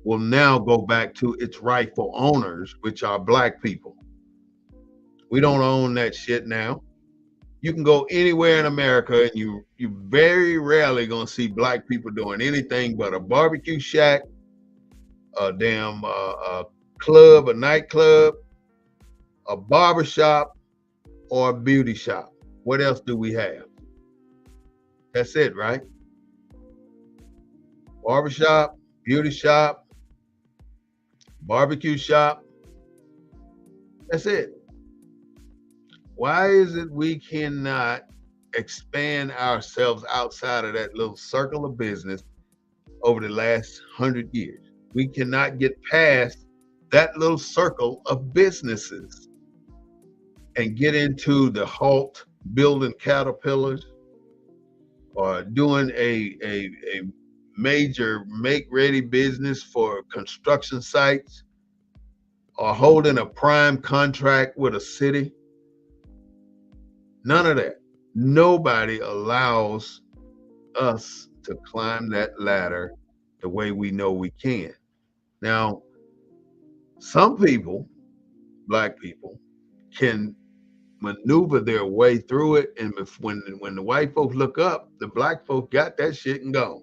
S1: will now go back to its rightful owners, which are black people. We don't own that shit now. You can go anywhere in America and you very rarely gonna see black people doing anything but a barbecue shack, a damn club, a nightclub, a barber shop, or a beauty shop. What else do we have? That's it, right? Barbershop, beauty shop, barbecue shop. That's it. Why is it we cannot expand ourselves outside of that little circle of business over the last 100 years? We cannot get past that little circle of businesses and get into the halt building caterpillars or doing a major make-ready business for construction sites or holding a prime contract with a city. None of that. Nobody allows us to climb that ladder the way we know we can. Now, some people, black people, can maneuver their way through it, and when the white folks look up, the black folk got that shit and gone.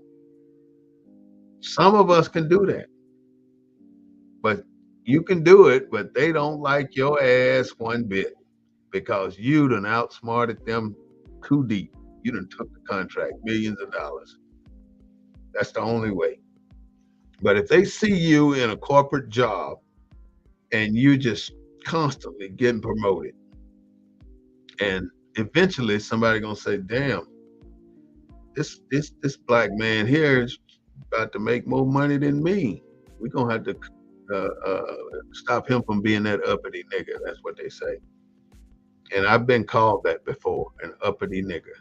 S1: Some of us can do that, but you can do it, but they don't like your ass one bit because you done outsmarted them too deep. You done took the contract, millions of dollars. That's the only way. But if they see you in a corporate job and you just constantly getting promoted. And eventually somebody gonna say, damn, this black man here is about to make more money than me. We're gonna have to stop him from being that uppity nigga. That's what they say. And I've been called that before, an uppity nigga.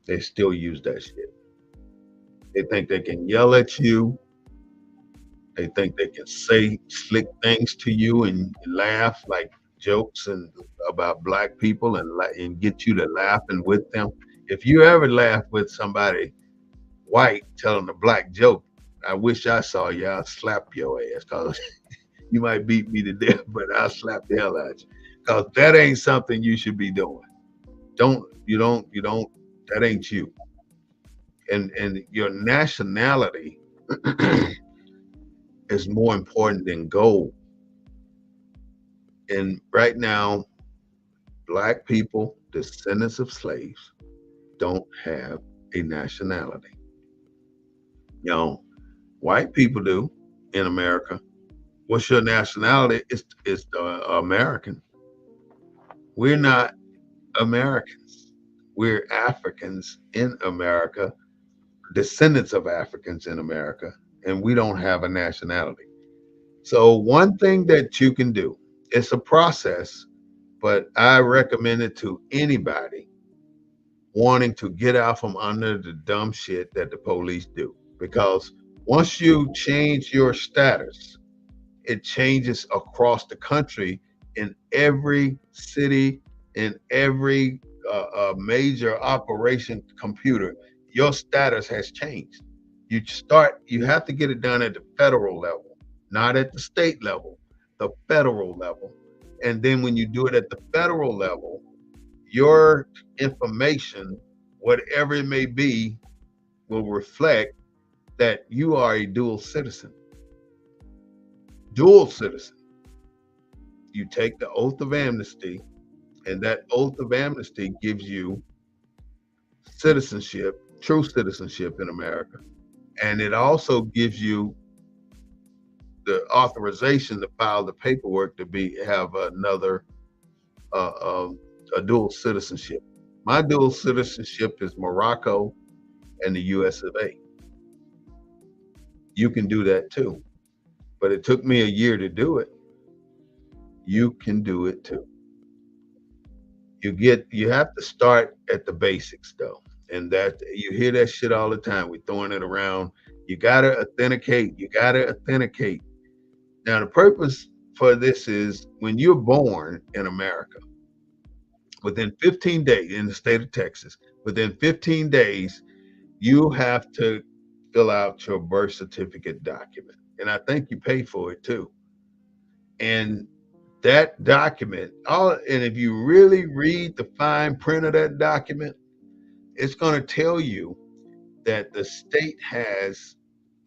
S1: They still use that shit. They think they can yell at you. They think they can say slick things to you and laugh like jokes and about black people and get you to laughing with them. If you ever laugh with somebody white telling a black joke, I wish I saw you. I'll slap your ass because you might beat me to death, but I'll slap the hell out of you because that ain't something you should be doing. You don't. That ain't you. And your nationality is more important than gold. And right now, black people, descendants of slaves, don't have a nationality. You know, white people do in America. What's your nationality? It's American. We're not Americans. We're Africans in America, descendants of Africans in America, and we don't have a nationality. So one thing that you can do, it's a process, but I recommend it to anybody wanting to get out from under the dumb shit that the police do. Because once you change your status, it changes across the country in every city, in every major operation computer. Your status has changed. You have to get it done at the federal level, not at the state level, the federal level. And then when you do it at the federal level, your information, whatever it may be, will reflect that you are a dual citizen. Dual citizen. You take the oath of amnesty, and that oath of amnesty gives you citizenship, true citizenship in America. And it also gives you the authorization to file the paperwork to have another uh, uh, a dual citizenship. My dual citizenship is Morocco and the US of A. You can do that too, but it took me a year to do it. You can do it too. You have to start at the basics though, and that you hear that shit all the time. We're throwing it around. You gotta authenticate. You gotta authenticate. Now the purpose for this is when you're born in America, within 15 days in the state of Texas, within 15 days, you have to fill out your birth certificate document. And I think you pay for it too. And that document, and if you really read the fine print of that document, it's going to tell you that the state has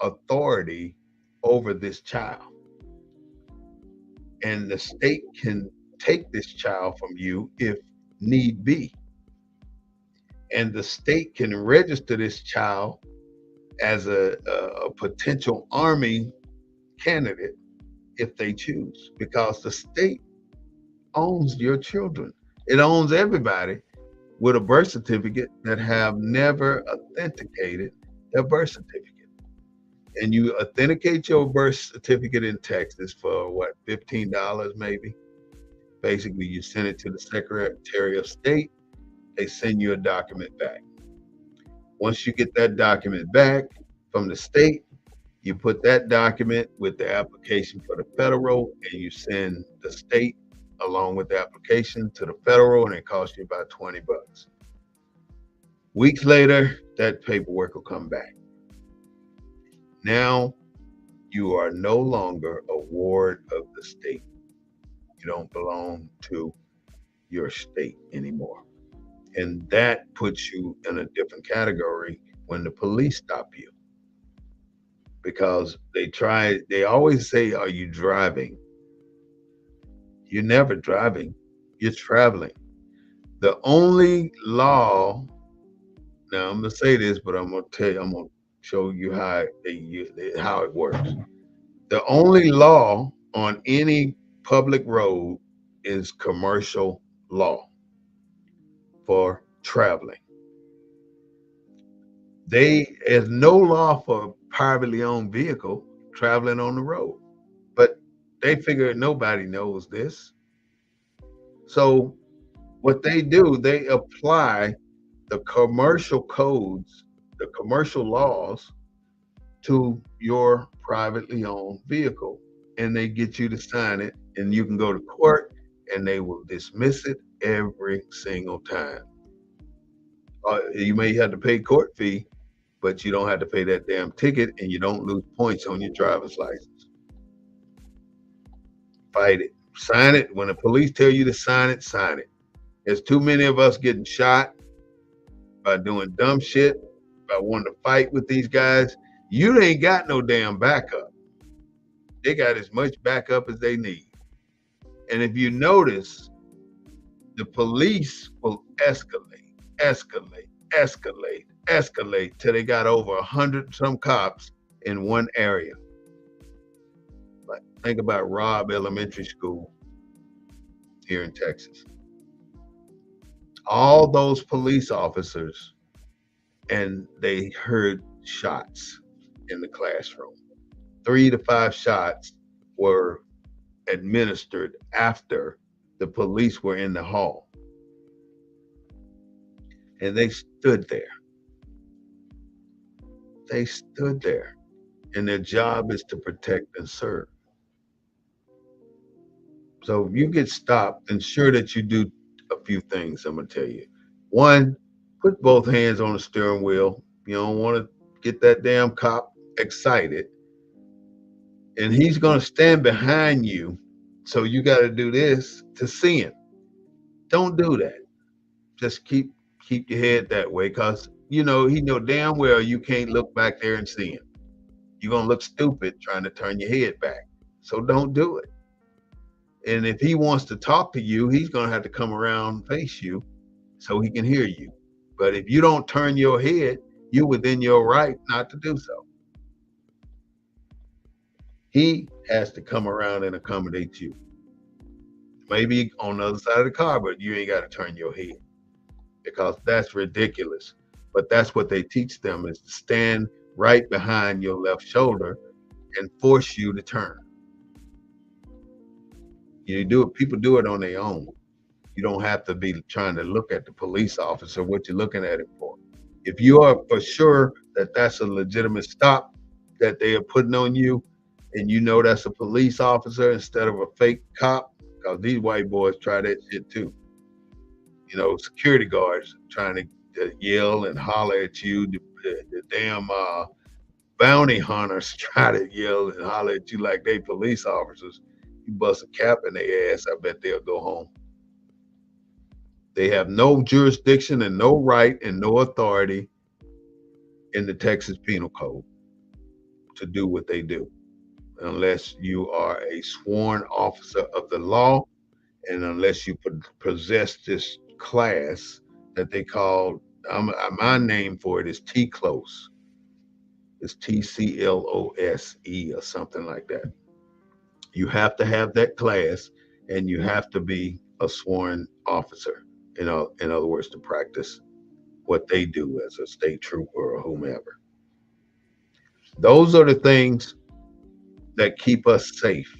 S1: authority over this child. And the state can take this child from you if need be. And the state can register this child as a potential army candidate if they choose, because the state owns your children. It owns everybody with a birth certificate that have never authenticated their birth certificate. And you authenticate your birth certificate in Texas for what, $15 maybe? Basically, you send it to the Secretary of State, they send you a document back. Once you get that document back from the state, you put that document with the application for the federal, and you send the state along with the application to the federal, and it costs you about 20 bucks. Weeks later, that paperwork will come back. Now you are no longer a ward of the state. You don't belong to your state anymore. And that puts you in a different category when the police stop you. Because they always say, are you driving? You're never driving, you're traveling. The only law, now I'm gonna say this, but I'm gonna show you how it works. The only law on any public road is commercial law for traveling. There's no law for a privately owned vehicle traveling on the road, but they figure nobody knows this. So what they do, they apply the commercial codes, the commercial laws to your privately owned vehicle, and they get you to sign it, and you can go to court and they will dismiss it every single time. You may have to pay court fee, but you don't have to pay that damn ticket, and you don't lose points on your driver's license. Fight it. Sign it. When the police tell you to sign it, sign it. There's too many of us getting shot by doing dumb shit, by wanting to fight with these guys. You ain't got no damn backup. They got as much backup as they need. And if you notice, the police will escalate till they got over 100 some cops in one area. Like, think about Robb Elementary School here in Texas. All those police officers, and they heard shots in the classroom. 3 to 5 shots were administered after the police were in the hall. And they stood there. They stood there. And their job is to protect and serve. So if you get stopped, ensure that you do a few things I'm going to tell you. One, put both hands on the steering wheel. You don't want to get that damn cop excited. And he's going to stand behind you. So you got to do this to see him. Don't do that. Just keep your head that way, because he know damn well you can't look back there and see him. You're going to look stupid trying to turn your head back. So don't do it. And if he wants to talk to you, he's going to have to come around and face you so he can hear you. But if you don't turn your head, you're within your right not to do so. He has to come around and accommodate you. Maybe on the other side of the car, but you ain't got to turn your head, because that's ridiculous. But that's what they teach them, is to stand right behind your left shoulder and force you to turn. People do it on their own. You don't have to be trying to look at the police officer, what you're looking at it for. If you are for sure that that's a legitimate stop that they are putting on you, and you know that's a police officer instead of a fake cop, because these white boys try that shit too. Security guards trying to yell and holler at you. The damn bounty hunters try to yell and holler at you like they police officers. You bust a cap in their ass, I bet they'll go home. They have no jurisdiction and no right and no authority in the Texas Penal Code to do what they do, unless you are a sworn officer of the law, and unless you possess this class that they call, my name for it is T-Close. It's TCLOSE or something like that. You have to have that class, and you have to be a sworn officer, in other words, to practice what they do as a state trooper or whomever. Those are the things that keep us safe.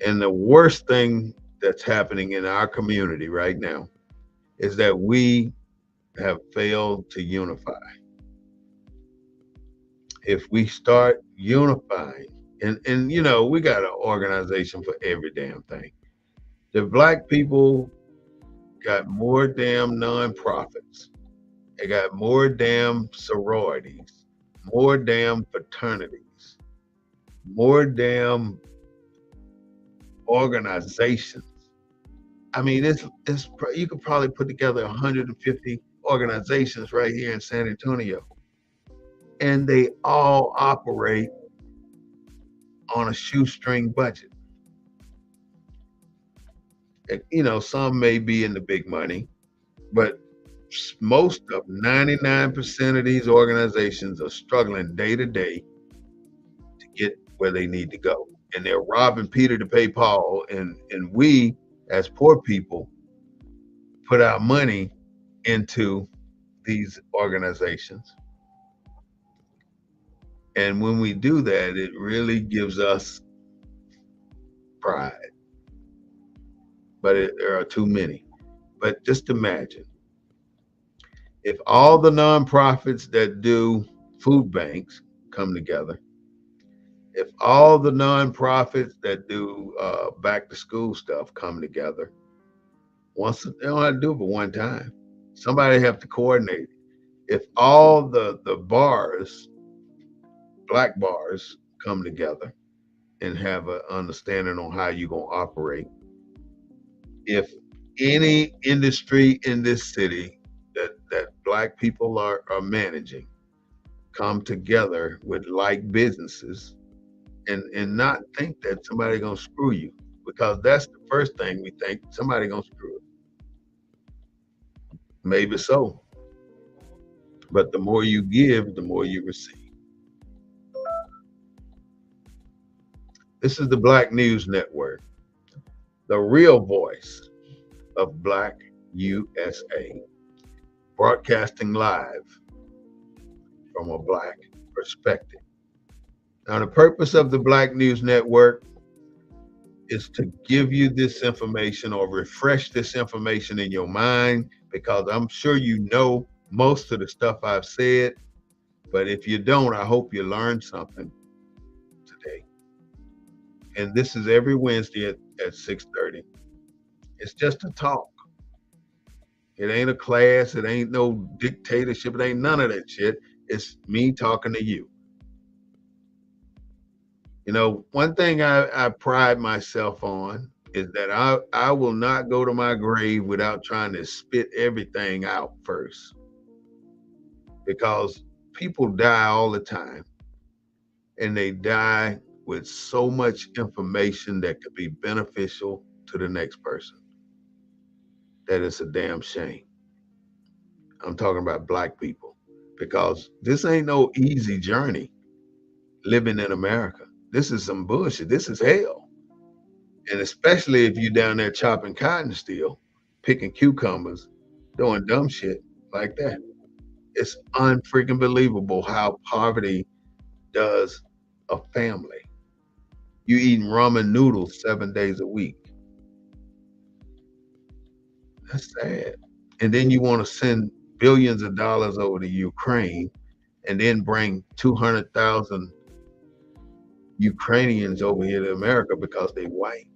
S1: And the worst thing that's happening in our community right now is that we have failed to unify. If we start unifying, and we got an organization for every damn thing. The black people got more damn nonprofits. They got more damn sororities, more damn fraternities, more damn organizations. I mean, you could probably put together 150 organizations right here in San Antonio, and they all operate on a shoestring budget. Some may be in the big money, but most of 99% of these organizations are struggling day to day to get where they need to go. and they're robbing Peter to pay Paul, and we as poor people put our money into these organizations. And when we do that, it really gives us pride, but there are too many. But just imagine if all the nonprofits that do food banks come together, if all the nonprofits that do back to school stuff come together, once they don't have to do it but one time. Somebody have to coordinate. If all the bars, black bars, come together and have an understanding on how you're gonna operate, if any industry in this city that black people are managing come together with like businesses and not think that somebody gonna screw you, because that's the first thing we think, somebody gonna screw it. Maybe so, but the more you give, the more you receive. This is the Black News Network, the real voice of Black USA, broadcasting live from a Black perspective. Now, the purpose of the Black News Network is to give you this information or refresh this information in your mind, because I'm sure you know most of the stuff I've said, but if you don't, I hope you learned something today. And this is every Wednesday at 6:30. It's just a talk. It ain't a class. It ain't no dictatorship. It ain't none of that shit. It's me talking to you. You know, one thing I pride myself on is that I will not go to my grave without trying to spit everything out first, because people die all the time, and they die with so much information that could be beneficial to the next person that it's a damn shame. I'm talking about black people, because this ain't no easy journey living in America. This is some bullshit. This is hell. And especially if you're down there chopping cotton still, picking cucumbers, doing dumb shit like that. It's unfreaking believable how poverty does a family. You eating ramen noodles 7 days a week. That's sad. And then you want to send billions of dollars over to Ukraine and then bring 200,000 Ukrainians over here to America because they white.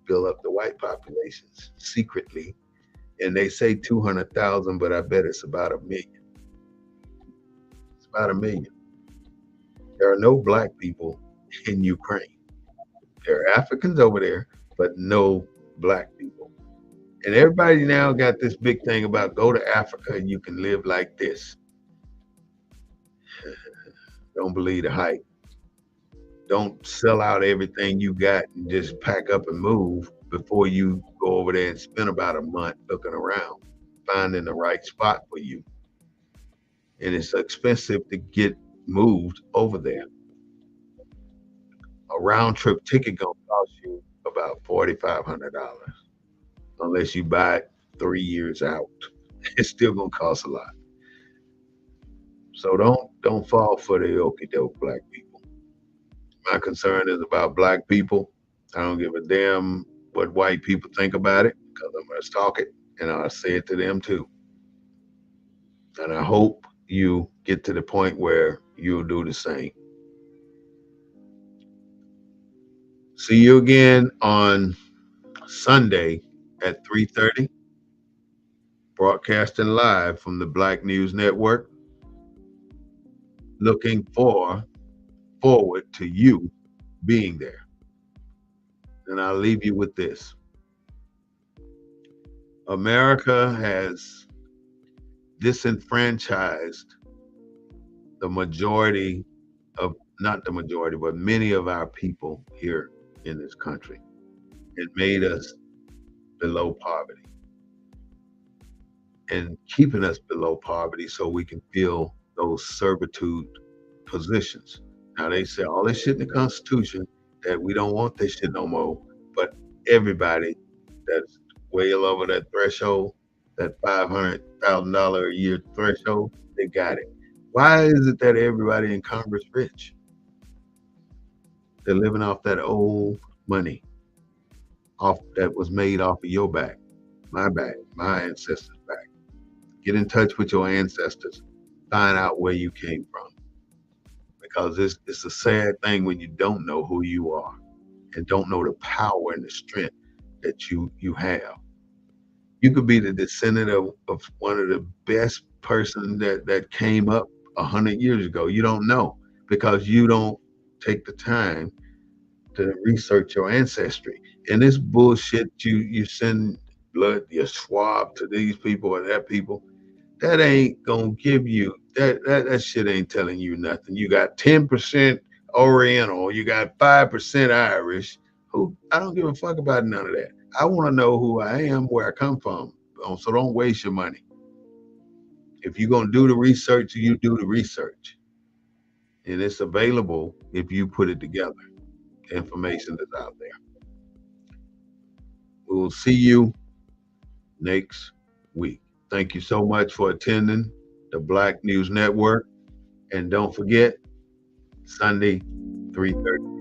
S1: Build up the white populations secretly. And they say 200,000, but I bet it's about 1 million. It's about 1 million. There are no black people in Ukraine. There are Africans over there, but no black people. And everybody now got this big thing about go to Africa and you can live like this. Don't believe the hype. Don't sell out everything you got and just pack up and move before you go over there and spend about a month looking around, finding the right spot for you. And it's expensive to get moved over there. A round trip ticket gonna cost you about $4,500 unless you buy it 3 years out. It's still gonna cost a lot. So don't fall for the okie doke, black people. My concern is about black people. I don't give a damn what white people think about it, because I'm gonna talk it and I'll say it to them too. And I hope you get to the point where you'll do the same. See you again on Sunday at 3:30, broadcasting live from the Black News Network. Looking forward to you being there. And I'll leave you with this. America has disenfranchised the majority of, not the majority, but many of our people here in this country. It made us below poverty and keeping us below poverty so we can fill those servitude positions. Now they say all this shit in the Constitution that we don't want this shit no more. But everybody that's well over that threshold, that $500,000 a year threshold, they got it. Why is it that everybody in Congress rich? They're living off that old money, off that was made off of your back, my ancestors' back. Get in touch with your ancestors. Find out where you came from. Because it's a sad thing when you don't know who you are and don't know the power and the strength that you have. You could be the descendant of one of the best person that came up 100 years ago. You don't know because you don't take the time to research your ancestry. And this bullshit you send blood, your swab to these people or that people, that ain't gonna give you that shit ain't telling you nothing. You got 10% Oriental, you got 5% Irish. Who I don't give a fuck about none of that. I want to know who I am, where I come from. So don't waste your money. If you're gonna do the research, you do the research, and it's available if you put it together. The information is out there. We will see you next week. Thank you so much for attending the Black News Network, and don't forget Sunday, 3:30.